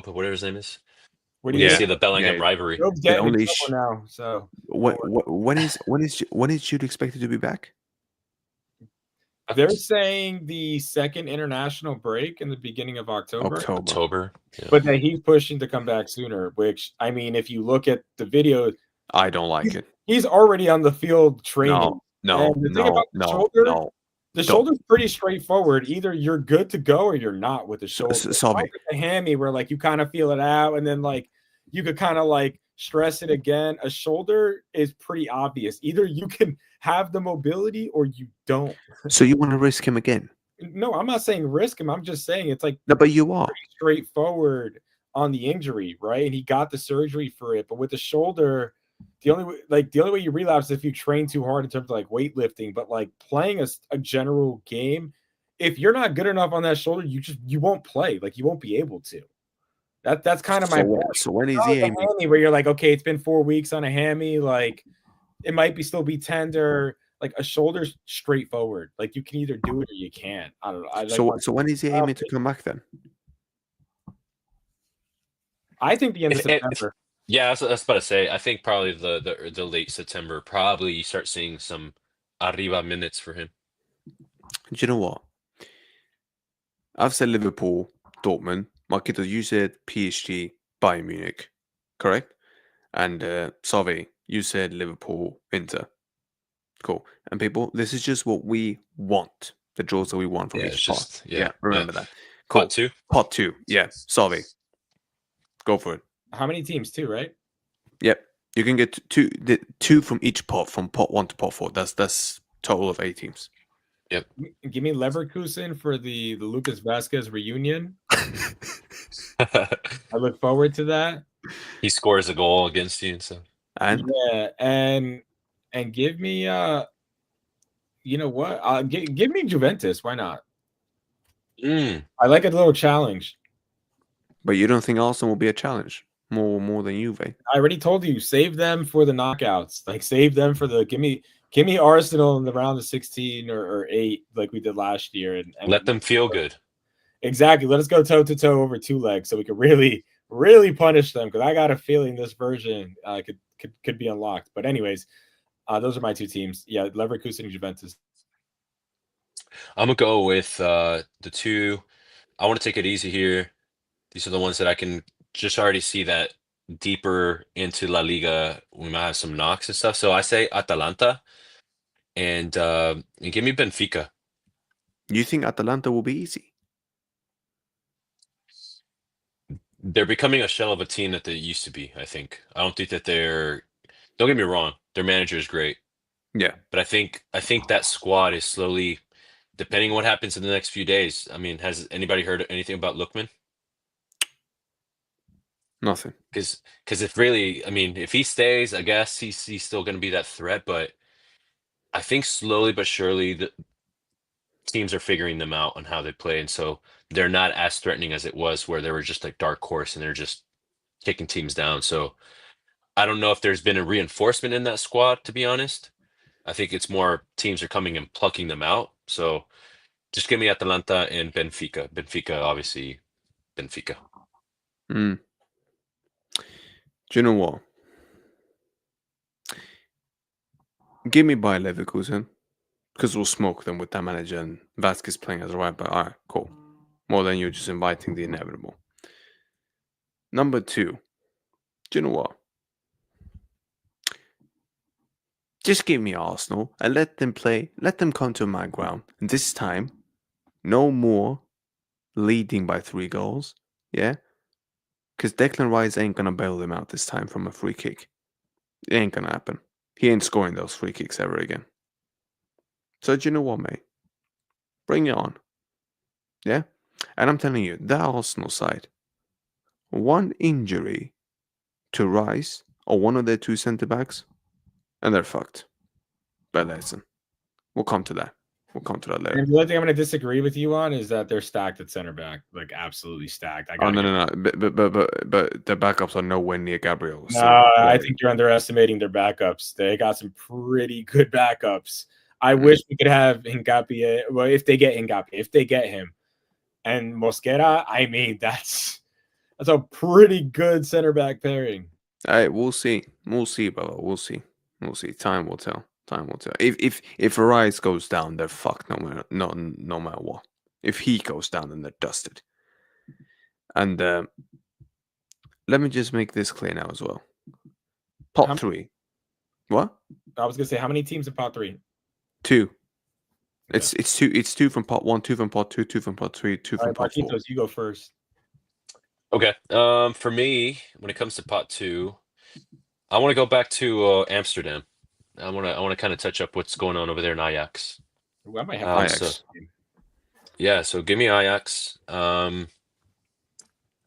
whatever his name is. We need to see the Bellingham rivalry. Job's getting in trouble now. So when is Jude expected to be back? They're saying the second international break in the beginning of October. Yeah. but that he's pushing to come back sooner. Which, I mean, if you look at the video, I don't like it. he's already on the field training. No, and the thing about the shoulder, the shoulder's pretty straightforward. Either you're good to go or you're not with the shoulder. Sorry. With the hammy, where like you kind of feel it out, and then like you could kind of like stress it again. A shoulder is pretty obvious. Either you can have the mobility or you don't. So you want to risk him again? No, I'm not saying risk him. I'm just saying it's like No, but you are straightforward on the injury, right? And he got the surgery for it. But with the shoulder, the only way you relapse is if you train too hard in terms of like weightlifting. But like playing a general game, if you're not good enough on that shoulder, you won't play. Like you won't be able to. That's kind of my point. So when is he aiming? Hammy where you're like, okay, it's been 4 weeks on a hammy, like it might still be tender. Like a shoulder's straightforward. Like you can either do it or you can't. I don't know. So when is he aiming to come back then? I think the end of September. Yeah, I was about to say. I think probably the late September. Probably you start seeing some arriba minutes for him. Do you know what? I've said Liverpool, Dortmund. Marquito, you said PSG, Bayern Munich, correct? And Savi, you said Liverpool, Inter. Cool. And people, this is just what we want. The draws that we want from each pot. Yeah, remember that. Cool. Pot 2? Pot 2. Yeah. Savi. Go for it. How many teams? 2, right? Yep. You can get two from each pot, from pot 1 to pot 4. That's total of 8 teams. Yep. Give me Leverkusen for the Lucas Vasquez reunion. I look forward to that. He scores a goal against you and so. And yeah, and give me you know what? Give me Juventus. Why not? I like a little challenge. But you don't think Arsenal will be a challenge more than Juve? I already told you, save them for the knockouts. Like save them for the give me Arsenal in the round of 16 or 8 like we did last year, and let them feel good. Exactly. Let us go toe to toe over 2 legs so we can really punish them, because I got a feeling this version could be unlocked. But anyways, those are my 2 teams. Yeah, Leverkusen and Juventus. I'm gonna go with the 2. I want to take it easy here. These are the ones that I can just already see that deeper into La Liga we might have some knocks and stuff. So I say Atalanta and give me Benfica. You think Atalanta will be easy? They're becoming a shell of a team that they used to be, I think. I don't think that don't get me wrong, their manager is great. Yeah. But I think that squad is slowly, depending on what happens in the next few days. I mean, has anybody heard anything about Lookman? Nothing. Because if he stays, I guess he's still going to be that threat. But I think slowly but surely the teams are figuring them out on how they play, and so they're not as threatening as it was, where they were just like dark horse and they're just kicking teams down. So I don't know if there's been a reinforcement in that squad, to be honest. I think it's more teams are coming and plucking them out. So just give me Atalanta and Benfica. Benfica, obviously, Benfica. Do you know what? Give me Bayer Leverkusen, because we'll smoke them with that manager and Vasquez playing as a right back. All right, cool. More than you just inviting the inevitable. Number 2. Do you know what? Just give me Arsenal and let them play. Let them come to my ground. And this time, no more leading by 3 goals. Yeah? Because Declan Rice ain't going to bail them out this time from a free kick. It ain't going to happen. He ain't scoring those free kicks ever again. So do you know what, mate? Bring it on. Yeah? And I'm telling you, that Arsenal side, one injury to Rice or one of their 2 centre-backs, and they're fucked. But listen, we'll come to that. We'll come to that later. And the only thing I'm going to disagree with you on is that they're stacked at center back, like absolutely stacked. No. But the backups are nowhere near Gabriel. No, so, I think you're underestimating their backups. They got some pretty good backups. I wish we could have Hincapié. Well, if they get Hincapié, if they get him, and Mosquera, I mean that's a pretty good center back pairing. All right, we'll see. We'll see, brother. We'll see. Time will tell. Time will tell. If Arise goes down, they're fucked no matter what. If he goes down, then they're dusted. And let me just make this clear now as well. Pot 3. What? I was gonna say, how many teams in pot 3? 2. It's two. It's 2 from pot 1, 2 from pot 2, 2 from pot 3, 2 from pot 4. Marquitos, you go first. Okay. For me, when it comes to pot 2, I want to go back to Amsterdam. I want to kind of touch up what's going on over there in Ajax. Ooh, I might have Ajax. So, yeah, so give me Ajax.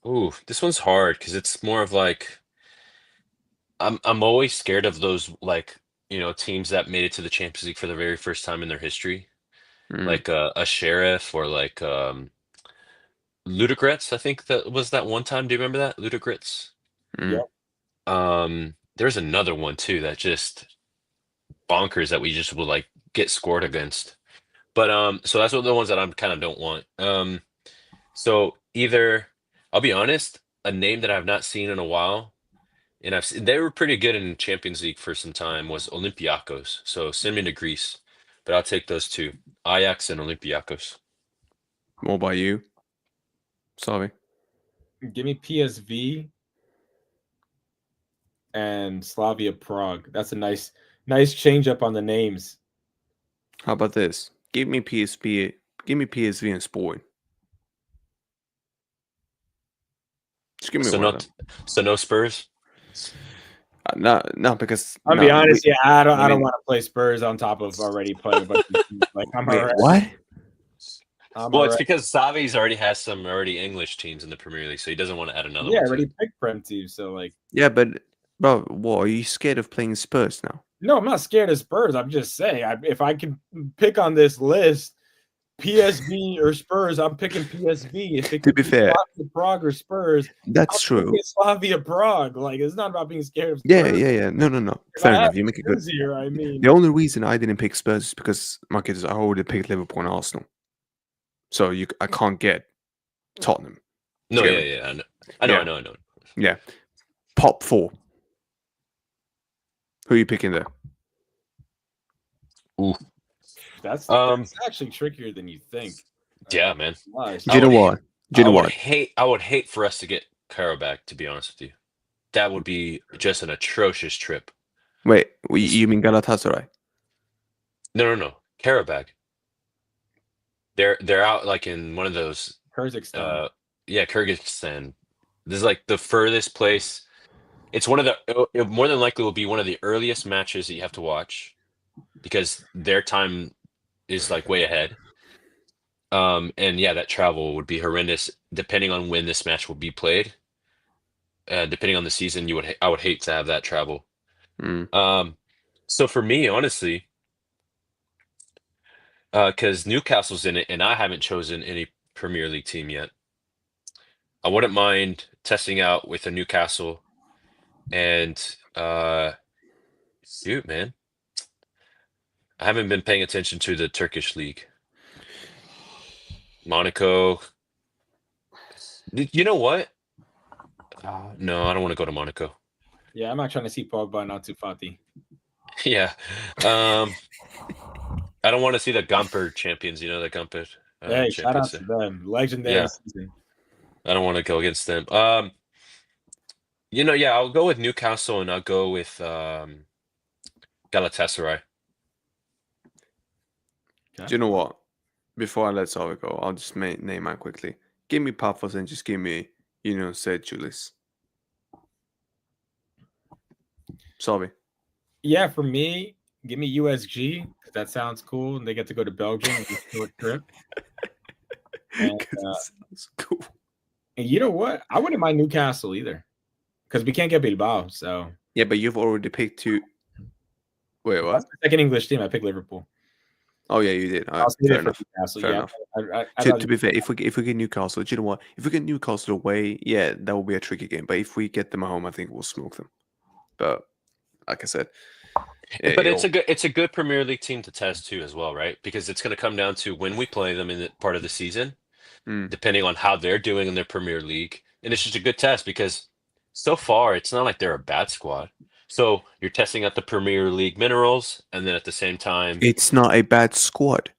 Ooh, this one's hard because it's more of like I'm always scared of those like teams that made it to the Champions League for the very first time in their history, like a Sheriff or like Ludogorets. I think that was that one time. Do you remember that Ludogorets? Yep. There's another one too that just bonkers that we just would like get scored against. But so that's one of the ones that I'm kind of don't want. So either I'll be honest, a name that I've not seen in a while, and they were pretty good in Champions League for some time, was Olympiacos. So send me to Greece, but I'll take those two, Ajax and Olympiacos. What about you? Sorry. Give me PSV and Slavia Prague. That's a nice change up on the names. How about this? Give me PSV and Sporting. Just give me one. So no Spurs. No, because I'll be honest. Yeah, I don't want to play Spurs on top of already playing. Like I'm already. What? Well, it's because Xavi's already has some English teams in the Premier League, so he doesn't want to add another one. Yeah, already picked Prem teams, so like. Yeah, but bro, what, are you scared of playing Spurs now? No, I'm not scared of Spurs. I'm just saying, if I can pick on this list, PSV or Spurs, I'm picking PSV. If it to be fair, Slavia Prague or Spurs, that's true. Slavia Prague, like it's not about being scared of Spurs. Yeah. No. Fair enough. You make it good. Here, I mean, the only reason I didn't pick Spurs is because Marcus, I already picked Liverpool and Arsenal, so I can't get Tottenham. No, yeah. I know. Yeah, top 4. Who are you picking there? Ooh. That's actually trickier than you think. Yeah, man. Do you know what? I would hate for us to get Caro back, to be honest with you. That would be just an atrocious trip. Wait, you mean Galatasaray? No. Karabakh. They're out like in one of those Kyrgyzstan. Kyrgyzstan. This is like the furthest place. It's one of it more than likely will be one of the earliest matches that you have to watch because their time is like way ahead. And yeah, that travel would be horrendous depending on when this match will be played. Depending on the season, I would hate to have that travel. So for me, honestly, because Newcastle's in it and I haven't chosen any Premier League team yet, I wouldn't mind testing out with a Newcastle and shoot, man. I haven't been paying attention to the Turkish league. Monaco. You know what? No, I don't want to go to Monaco. Yeah, I'm not trying to see Pogba and Ansu Fati. Yeah. I don't want to see the Gamper champions, the Gamper. Hey, shout out to them. Legendary season. I don't want to go against them. I'll go with Newcastle and I'll go with Galatasaray. Do you know what? Before I let Sava go, I'll just name out quickly. Give me Paphos and just give me, St. Julius. Sorry. Yeah, for me, give me USG because that sounds cool, and they get to go to Belgium on a short trip. And, sounds cool. And you know what? I wouldn't mind Newcastle either because we can't get Bilbao. So yeah, but you've already picked 2. Wait, what? That's the second English team. I picked Liverpool. Oh yeah, you did. Fair enough. Fair enough. To be fair, if we get Newcastle, do you know what? If we get Newcastle away, yeah, that will be a tricky game. But if we get them at home, I think we'll smoke them. But like I said, but it's a good Premier League team to test too, as well, right? Because it's going to come down to when we play them in the part of the season, depending on how they're doing in their Premier League, and it's just a good test because so far it's not like they're a bad squad. So you're testing out the Premier League minerals, and then at the same time, It's not a bad squad.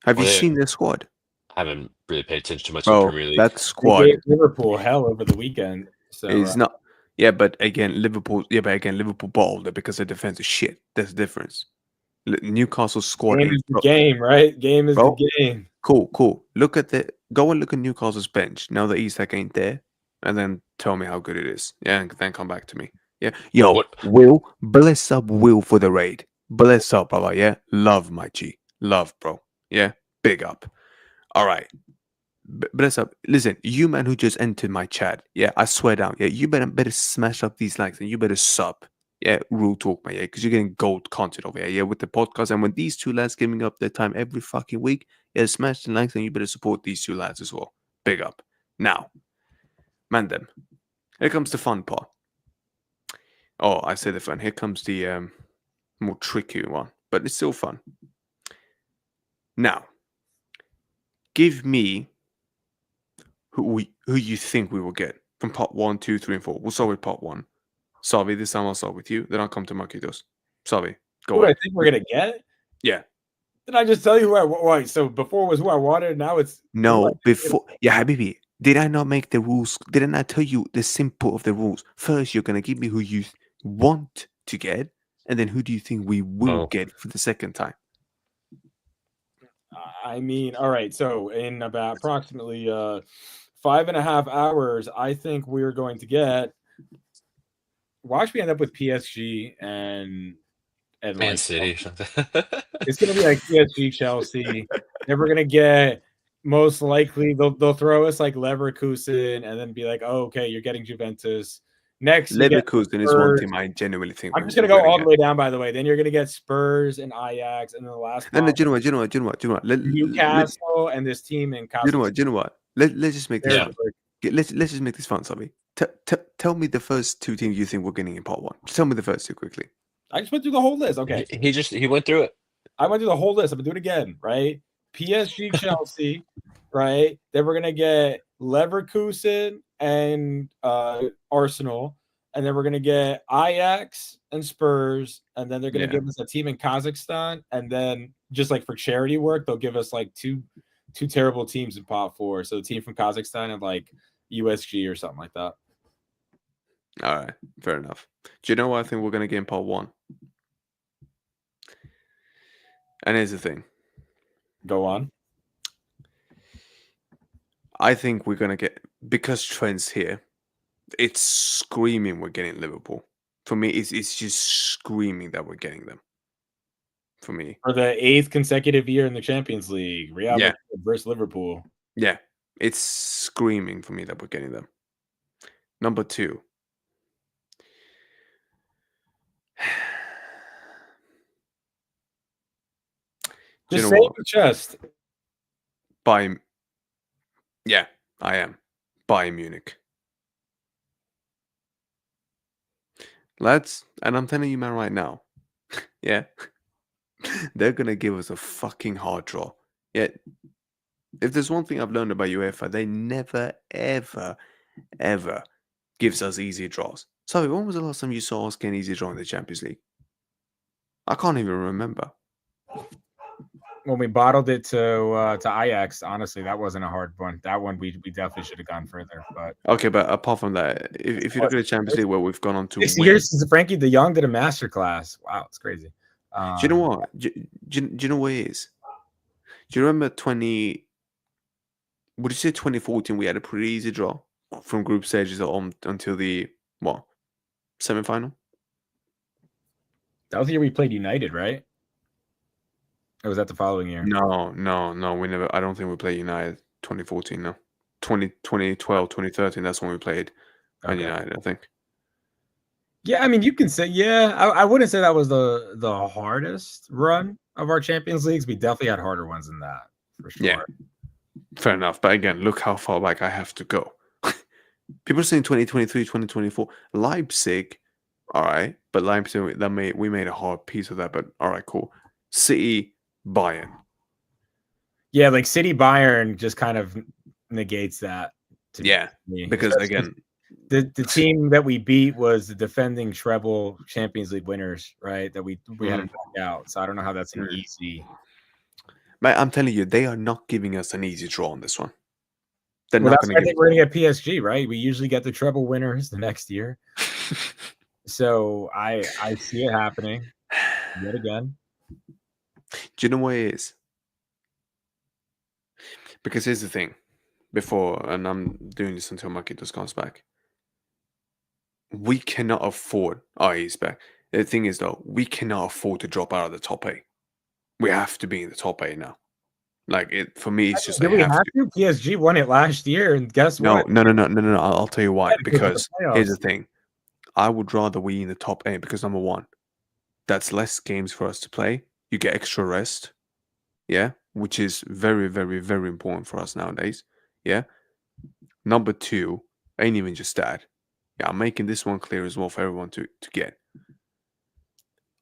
Have you well, seen their squad? I haven't really paid attention too much to the Bro, Premier League. that They squad gave Liverpool hell over the weekend. So is not. Yeah, but again, Liverpool bottled it because their defense is shit. That's the difference. Newcastle's squad game ain't is the game, right? Game is bro. the game. Cool. Go and look at Newcastle's bench now that Isak ain't there, and then tell me how good it is. Yeah, and then come back to me. Yeah, yo, What? Will, bless up Will for the raid. Bless up, brother. Yeah, love my G, love, bro. Yeah, big up. All right, bless up. Listen, you man who just entered my chat. Yeah, I swear down. Yeah, you better smash up these likes and you better sub. Yeah, rule talk, man. Yeah, because you're getting gold content over here. Yeah, with the podcast. And when these two lads giving up their time every fucking week, yeah, smash the likes and you better support these two lads as well. Big up. Now, man, them. Here comes the fun part. Oh, I say the fun. Here comes the more tricky one, but it's still fun. Now, give me who you think we will get from part 1, 2, 3, and 4. We'll start with part 1. Savi, this time I'll start with you. Then I'll come to Marquitos. Savi, go Who do I ahead. think we're gonna get? Yeah. Did I just tell you who I wait? So before it was who I wanted, now it's who I No, think we're before. Yeah, Habibi. Did I not make the rules? Didn't I tell you the simple of the rules? First, you're gonna give me who you want to get, and then who do you think we will Oh, get for the second time? I mean, all right. So in about approximately 5.5 hours, I think we're going to get. Watch me end up with PSG and Man like City or something. it's gonna be like PSG, Chelsea. Then we're gonna get most likely they'll throw us like Leverkusen and then be like, oh, okay, you're getting Juventus. Next, you get Leverkusen is one Spurs. team I genuinely think I'm just gonna go all the way down, by the way. Then you're gonna get Spurs and Ajax, and then the last And spot, do you know what? Newcastle and this team in Kazakhstan. You know what? Let's just make this Yeah. fun. Let's just make this fun, Sabi. Tell me the first two teams you think we're getting in part 1. Just tell me the first two quickly. I just went through the whole list. Okay, He went through it. I went through the whole list. I'm gonna do it again, right? PSG, Chelsea, right? Then we're gonna get Leverkusen and Arsenal, and then we're gonna get Ajax and Spurs, and then they're gonna Yeah. give us a team in Kazakhstan, and then just like for charity work, they'll give us like two terrible teams in pot 4. So a team from Kazakhstan and like USG or something like that. All right, fair enough. Do you know what I think we're gonna get in part 1? And here's the thing. Go on. I think we're gonna get, because Trent's here, it's screaming we're getting Liverpool. For me, it's just screaming that we're getting them. For me. For the 8th consecutive year in the Champions League, Real Yeah. Madrid versus Liverpool. Yeah. It's screaming for me that we're getting them. Number 2. Do you Just know say what? your chest. Yeah, I am. Bayern Munich. Lads, and I'm telling you, man, right now, yeah, they're going to give us a fucking hard draw. Yeah, if there's one thing I've learned about UEFA, they never, ever, ever gives us easy draws. Sorry, when was the last time you saw us get an easy draw in the Champions League? I can't even remember. When we bottled it to Ajax, honestly, that wasn't a hard one. That one we definitely should have gone further. But Okay, but apart from that, if you look at the Champions League where we've gone on to 6 win, years since Frankie De Jong did a masterclass. Wow, it's crazy. do you know what? Do you know what it is? Do you remember would you say 2014 we had a pretty easy draw from group stages on until the semi-final? That was the year we played United, right? Or was that the following year? No, we never. I don't think we played United 2014. No, 2012, 2013. That's when we played Man United, I think. Yeah, I mean, you can say, yeah. I wouldn't say that was the hardest run of our Champions Leagues. We definitely had harder ones than that, for sure. Yeah, fair enough. But again, look how far back I have to go. People are saying 2023, 2024. Leipzig, all right. But Leipzig, we made a hard piece of that. But all right, cool. City, Bayern. Yeah, like City Bayern just kind of negates that. Yeah, me. because again, The team that we beat was the defending treble Champions League winners, right? That we had to knock out. So I don't know how that's an easy. Mate, I'm telling you, they are not giving us an easy draw on this one. They're Well, not that's going why I to think give. we're gonna get PSG, right? We usually get the treble winners the next year. So I see it happening yet again. Do you know what it is? Because here's the thing. Before, and I'm doing this until Marquitos comes back. We cannot afford. Oh, he's back. The thing is, though, we cannot afford to drop out of the top 8. We have to be in the top 8 now. Like it for me, it's just Do I we have have to. to? PSG won it last year, and guess No, what? no, no, no, no, no. I'll tell you why. Had to go to the Because here's the playoffs. thing. I would rather we in the top 8 because number one, that's less games for us to play. You get extra rest. Yeah, which is very, very, very important for us nowadays. Yeah. Number two, ain't even just that. Yeah, I'm making this one clear as well for everyone to get.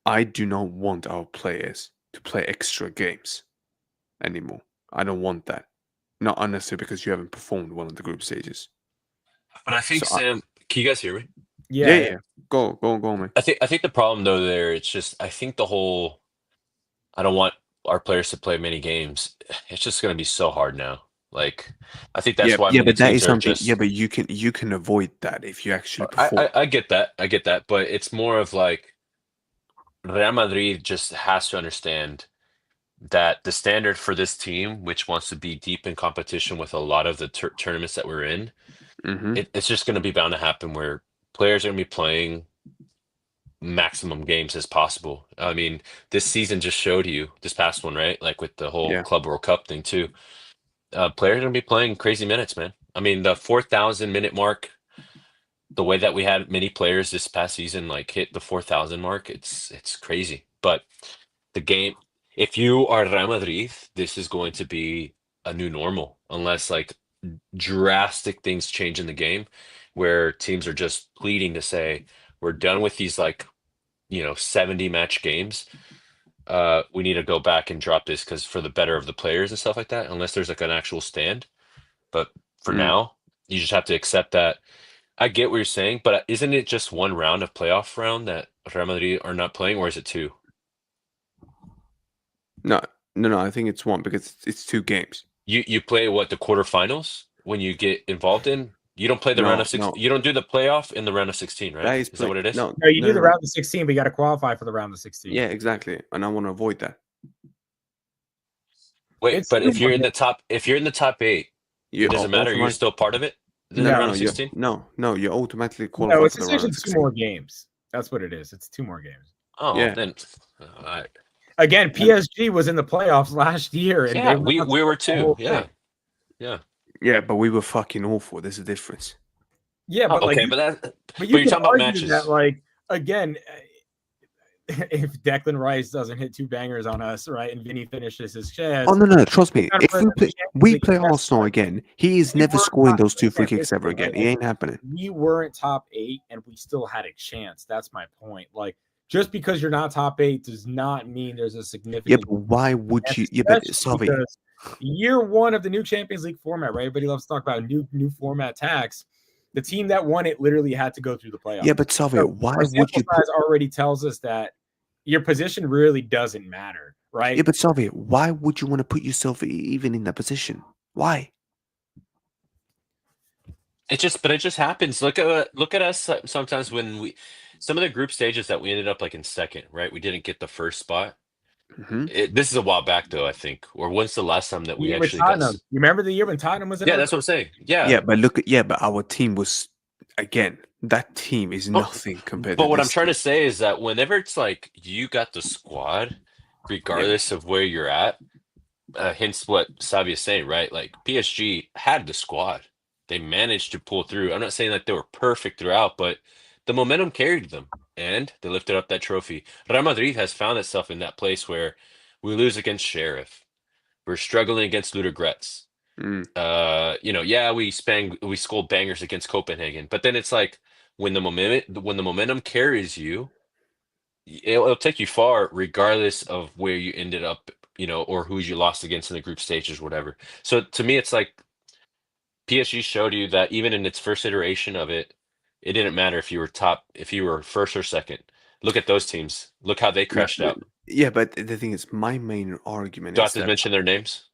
I do not want our players to play extra games anymore. I don't want that. Not unnecessarily because you haven't performed well in the group stages. But I think So Sam, can you guys hear me? Yeah. Go on, man. I think the problem though there, it's just I think the whole I don't want our players to play many games. It's just going to be so hard now. Like I think that's why many But that teams is are something. Yeah, just. but you can avoid that if you actually perform. I get that. I get that, but it's more of like Real Madrid just has to understand that the standard for this team, which wants to be deep in competition with a lot of the tournaments that we're in, Mm-hmm. it's just going to be bound to happen where players are going to be playing maximum games as possible. I mean, this season just showed you this past one, right? Like with the whole Yeah. Club World Cup thing too. Players are going to be playing crazy minutes, man. I mean, the 4,000 minute mark, the way that we had many players this past season like hit the 4,000 mark, it's crazy. But the game, if you are Real Madrid, this is going to be a new normal unless like drastic things change in the game where teams are just pleading to say we're done with these like 70 match games. We need to go back and drop this because for the better of the players and stuff like that, unless there's like an actual stand. But for Mm. now, you just have to accept that. I get what you're saying, but isn't it just one round of playoff round that Real Madrid are not playing, or is it two? No. I think it's one because it's 2 games. You play what, the quarterfinals when you get involved in? You don't play the round No, of six. no. You don't do the playoff in the round of 16, That right? is Is that play. what it is? No, No, you do the no. round of 16, but you got to qualify for the round of 16. Yeah, exactly. And I want to avoid that. Wait, It's but two if you're more in the games. top, if you're in the top 8, You it doesn't matter. You're automatic. still part of it. The No, round no, of you 16. no. You automatically No, qualify it's for the round essentially of two 16. more games. That's what it is. It's 2 more games. Oh, Yeah. then, Again, PSG was in the playoffs last year, and yeah, they we lost were the too. whole Yeah, thing. yeah. Yeah, but we were fucking awful. There's a difference. Yeah, Oh, but like, okay, but you you're can talking about argue matches. that, like, again, if Declan Rice doesn't hit 2 bangers on us, right, and Vinny finishes his chance, Oh no, trust me. not If playing we the we Champions play League, guess Arsenal what? again, he is We never weren't scoring top those 2 free again, kicks ever listen, again. right? It ain't happening. We weren't top 8, and we still had a chance. That's my point. Like, just because you're not top 8 does not mean there's a Yeah, significant. but why would chance, you? Yeah, but especially sorry. because year 1 of the new Champions League format, right? Everybody loves to talk about new format tax. The team that won it literally had to go through the playoffs. Yeah, but sorry. So Why our would sample you put? size already tells us that your position really doesn't matter, right? Yeah, but sorry. Why would you want to put yourself even in that position? Why? It just happens. Look at us sometimes when some of the group stages that we ended up like in second, right? We didn't get the first spot. Mm-hmm. This is a while back though, I think. Or when's the last time that The we year with actually got? Tottenham. You remember the year when Tottenham was in Yeah, our that's what I'm saying. Yeah, Yeah, but look at but our team was again. That team is but nothing compared but to what I'm this trying team. to say is that whenever it's like you got the squad, Yeah, regardless of where you're at, hence what Savi is saying, right? Like PSG had the squad. They managed to pull through. I'm not saying that they were perfect throughout, but the momentum carried them and they lifted up that trophy. Real Madrid has found itself in that place where we lose against Sheriff. We're struggling against Ludogorets. mm. Yeah, we scored bangers against Copenhagen, but then it's like when the momentum carries you, it'll take you far regardless of where you ended up, or who you lost against in the group stages, whatever. So to me, it's like PSG showed you that even in its first iteration of it, It didn't matter if you were first or second. Look at those teams. Look how they No, crashed out. yeah, but the thing is, my main argument Do I is have to that mention their names?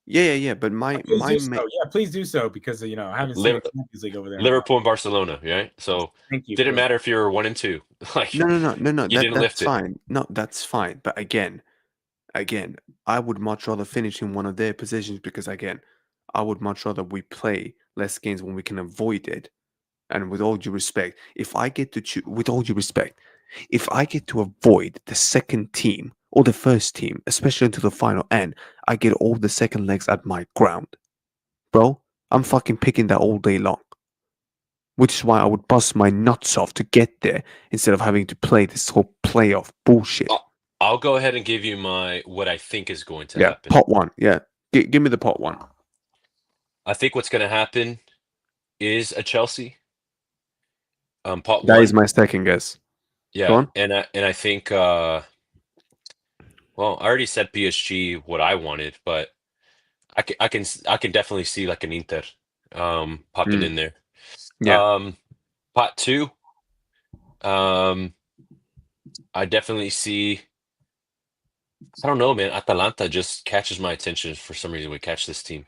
yeah. But Please my do main so. Yeah, please do so because I haven't seen a Champions League over there in a while. Liverpool and Barcelona, right? So Thank you. didn't matter if you were 1 and 2. Like no. you didn't lift That's it. fine. No, that's fine. But again, I would much rather finish in one of their positions because again, I would much rather we play less games when we can avoid it. And with all due respect, if I get to choose, with all due respect, if I get to avoid the second team or the first team, especially into the final end, I get all the second legs at my ground, bro. I'm fucking picking that all day long. Which is why I would bust my nuts off to get there instead of having to play this whole playoff bullshit. I'll go ahead and give you what I think is going to Yeah, happen. pot one. Yeah, give me the pot one. I think what's going to happen is a Chelsea. Pot That one. is my second guess. Go Yeah, on. and I think well, I already said PSG what I wanted, but I can definitely see like an Inter popping in there. Yeah. Pot two, I definitely see. I don't know, man. Atalanta just catches my attention for some reason. We catch this team.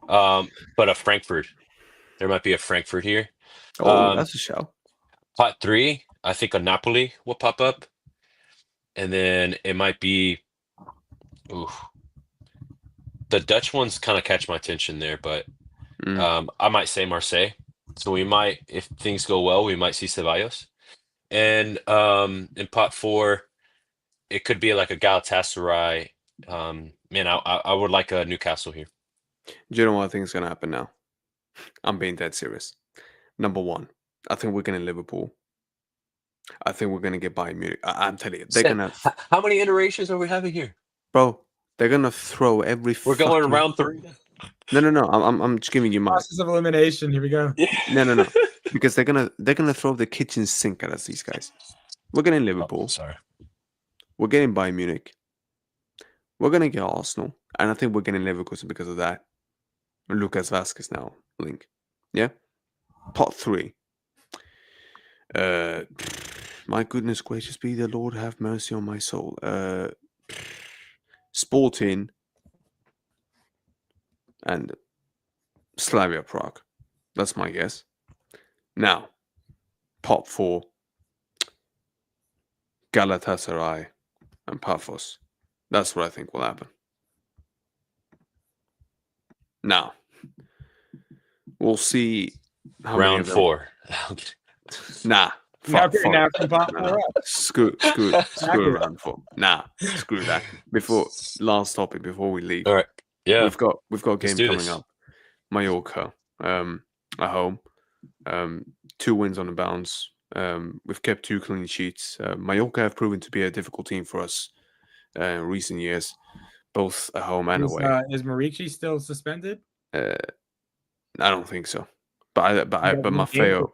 But a Frankfurt. There might be a Frankfurt here. Oh, that's a shout. Pot three, I think a Napoli will pop up. And then it might be ooh, the Dutch ones kind of catch my attention there, but I might say Marseille. So we might, if things go well, we might see Ceballos. And in pot four, it could be like a Galatasaray. Man, I would like a Newcastle here. Do you know what I think is going to happen now? I'm being dead serious. Number one, I think we're going to Liverpool. I think we're going to get Bayern Munich. I'm telling you, they're going to... How many iterations are we having here? Bro, they're going to throw every We're going round 3. No. I'm just giving you mine. Process of elimination. Here we go. No. Because they're gonna throw the kitchen sink at us, these guys. We're getting Liverpool. Oh, sorry. We're getting Bayern Munich. We're gonna get Arsenal. And I think we're getting Leverkusen because of that. Lucas Vasquez now link. Yeah? Pot 3. My goodness gracious be the Lord, have mercy on my soul. Sporting and Slavia Prague. That's my guess. Now, pot 4. Galatasaray and Paphos. That's what I think will happen. Now, we'll see how many Round of them... 4. Nah. Now, Fuck. now from pot Nah. four up. Screw around for. Nah, screw that. Last topic before we leave. All right. Yeah. We've got a game do coming this. up. Mallorca, at home. 2 wins on the bounce. We've kept 2 clean sheets. Mallorca have proven to be a difficult team for us in recent years, both at home and away. Is Marici still suspended? I don't think so. But Maffeo.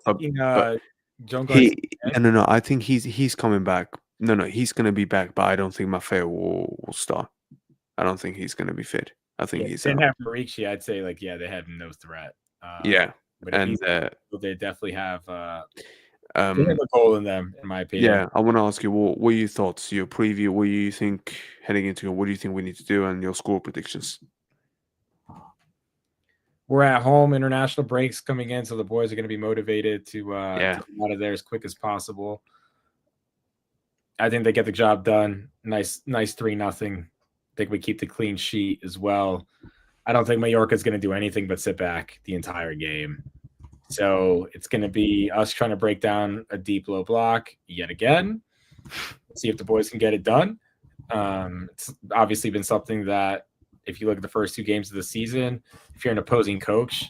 No. I think he's coming back. No, he's gonna be back, but I don't think Maffeo will start. I don't think he's gonna be fit. I think he's. They didn't have Marici. I'd say they had no threat. Yeah, but and they definitely have. They have a goal in them, in my opinion. Yeah, I want to ask you, what are your thoughts? Your preview. What do you think heading into? What do you think we need to do, and your score predictions? We're at home, international breaks coming in, so the boys are going to be motivated to get out of there as quick as possible. I think they get the job done. Nice 3-0. I think we keep the clean sheet as well. I don't think Mallorca is going to do anything but sit back the entire game. So it's going to be us trying to break down a deep low block yet again. See if the boys can get it done. It's obviously been something that, if you look at the first 2 games of the season, if you're an opposing coach,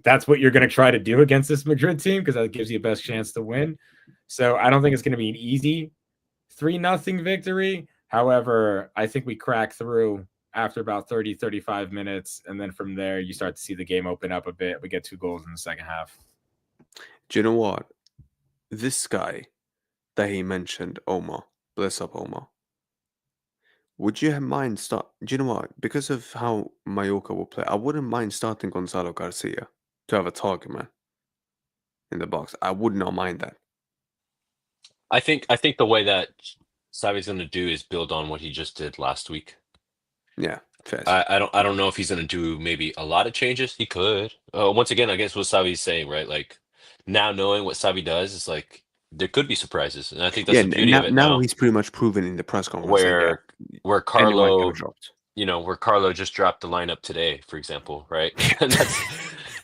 that's what you're going to try to do against this Madrid team, because that gives you the best chance to win. So I don't think it's going to be an easy 3-0 victory. However, I think we crack through after about 30, 35 minutes. And then from there, you start to see the game open up a bit. We get 2 goals in the second half. Do you know what? This guy that he mentioned, Omar, bless up Omar. Would you mind do you know what? Because of how Mallorca will play, I wouldn't mind starting Gonzalo Garcia to have a target man. in the box. I would not mind that. I think the way that Xavi's going to do is build on what he just did last week. Yeah, fair. I don't know if he's going to do maybe a lot of changes. He could. Once again, I guess what Xavi's saying, right? Like now knowing what Xavi does is like there could be surprises, and I think that's Yeah, the beauty of it now now, he's pretty much proven in the press conference that where anyone can Carlo, have dropped. where Carlo just dropped the lineup today, for example, right?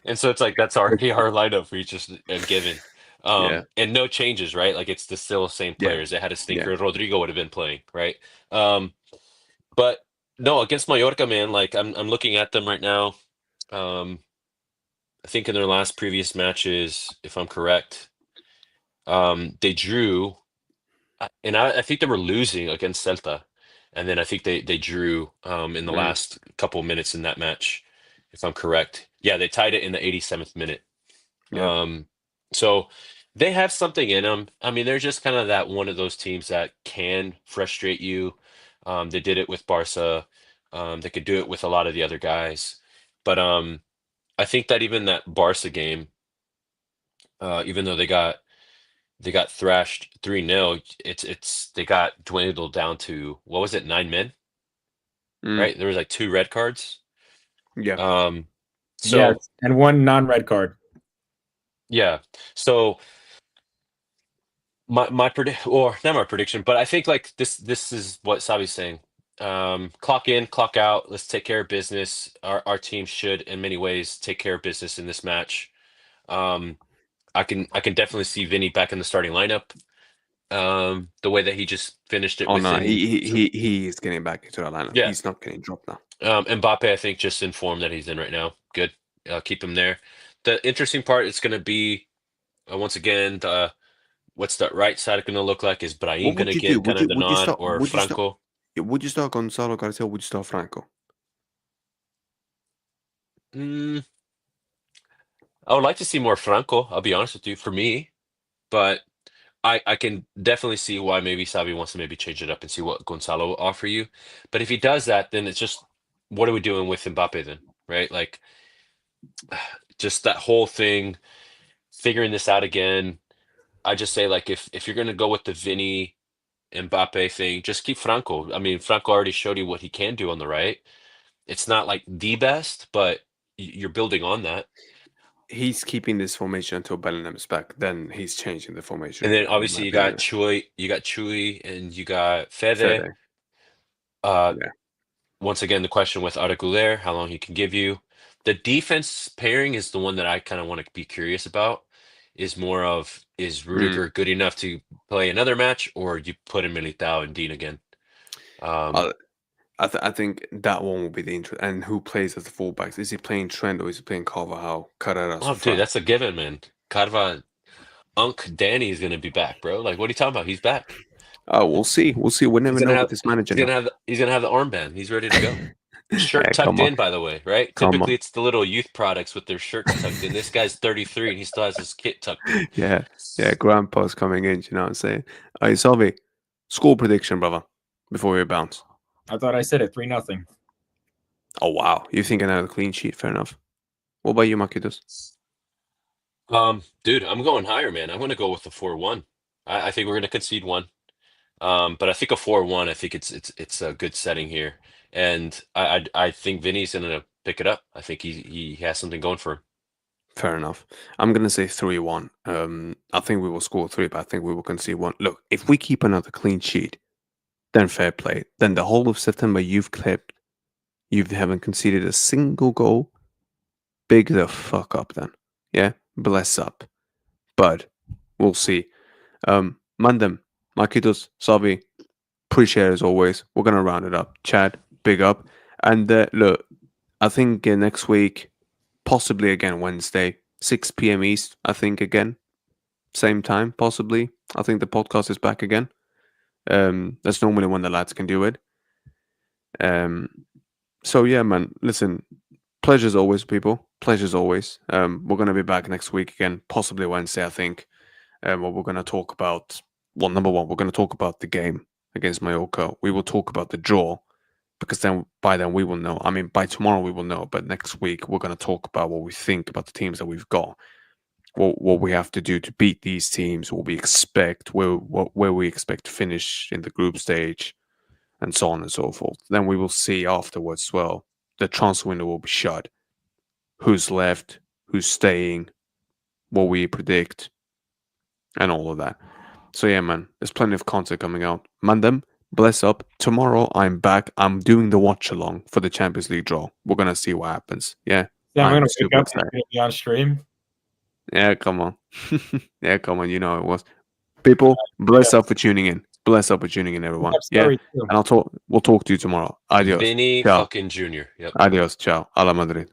And so it's like that's already our lineup. We just a given. Yeah. And no changes, right? Like it's the still same Yeah. players. They had a stinker. Yeah. Rodrigo would have been playing, right? But no, against Mallorca, man, like I'm looking at them right now. I think in their last previous matches, if I'm correct, they drew, and I think they were losing against Celta, and then I think they drew in the last couple of minutes in that match, if I'm correct. Yeah, they tied it in the 87th minute. Yeah. So they have something in them. I mean, they're just kind of that one of those teams that can frustrate you. They did it with Barca. They could do it with a lot of the other guys. But I think that even that Barca game, even though they got thrashed 3-0, they got dwindled down to what was it, 9 men? Right? There was like 2 red cards. Yeah. So yes, and 1 non-red card. yeah. So my predict or not my prediction, but I think like this is what Savi's saying. Clock in, clock out. Let's take care of business. Our team should, in many ways, take care of business in this match. I can definitely see Vinny back in the starting lineup. The way that he just finished it Oh no, within. he is getting back into the lineup. Yeah. He's not getting dropped now. Mbappe, I think, just informed that he's in right now. Good. Keep him there. The interesting part is going to be once again what's the right side going to look like? Is Brahim What going would to you get do? kind of the nod or Would you start? Franco? Would you start Gonzalo Garcia? Would you start Franco? I would like to see more Franco, I'll be honest with you, for me. But I can definitely see why maybe Xavi wants to maybe change it up and see what Gonzalo will offer you. But if he does that, then it's just what are we doing with Mbappe then, right? Like just that whole thing, figuring this out again. I just say like if you're gonna go with the Vinny Mbappe thing, just keep Franco. I mean, Franco already showed you what he can do on the right. It's not like the best, but you're building on that. He's keeping this formation until Bellingham's back. Then he's changing the formation. And then in obviously my you got opinion. Chewy, and you got Fede. Fede. Yeah. Once again, the question with Arda Güler, how long he can give you. The defense pairing is the one that I kind of want to be curious about. Is more of is Rudiger good enough to play another match, or you put in Militao and Dean again? I think that one will be the interest. And who plays as the fullbacks? Is he playing Trent or is he playing Carvajal? Carreras? Oh, dude, that's a given, man. Carva, Danny is gonna be back, bro. Like, what are you talking about? He's back. Oh, we'll see. We'll see. We'll never know with this manager. He's gonna have the armband. He's ready to go. Shirt Yeah, tucked come on. in, by the way, right? Come Typically, on. it's the little youth products with their shirts tucked in. This guy's 33 and he still has his kit tucked in. Yeah. Grandpa's coming in. You know what I'm saying? All right, Salvi, score prediction, brother, before we bounce. I thought I said it 3-0. Oh wow, you think another clean sheet? Fair enough. What about you, Marquitos? Dude, I'm going higher, man. I'm gonna go with the 4-1. I think we're gonna concede one. But I think a 4-1. I think it's a good setting here, and I think Vinny's gonna pick it up. I think he has something going for him. Fair enough. I'm gonna say 3-1. I think we will score 3, but I think we will concede 1. Look, if we keep another clean sheet, then fair play. Then the whole of September you haven't conceded a single goal. Big the fuck up then. Yeah? Bless up. But we'll see. Mandem, Marquitos, Savi, appreciate it as always. We're gonna round it up. Chad, big up. And look, I think next week, possibly again Wednesday, 6 p.m. East, I think again. Same time, possibly. I think the podcast is back again. That's normally when the lads can do it. So yeah, man, listen, pleasure's always, people. Pleasure's always. We're gonna be back next week again, possibly Wednesday, I think. Where we're gonna talk about, well, number one, we're gonna talk about the game against Mallorca. We will talk about the draw, because by then we will know. I mean, by tomorrow we will know, but next week we're gonna talk about what we think about the teams that we've got. what we have to do to beat these teams, what we expect, where we expect to finish in the group stage, and so on and so forth. Then we will see afterwards as well. The transfer window will be shut. Who's left? Who's staying? What we predict, and all of that. So yeah, man, there's plenty of content coming out. Mandem, bless up. Tomorrow I'm back. I'm doing the watch along for the Champions League draw. We're gonna see what happens. Yeah. Yeah, I'm I'm gonna super wake up excited. and be on stream. Yeah, come on. Yeah, come on. You know how it was. People, bless up for tuning in. Bless up for tuning in, everyone. Yeah. And we'll talk to you tomorrow. Adios. Vinny Ciao. fucking Jr. Yep. Adios. Ciao. A la Madrid.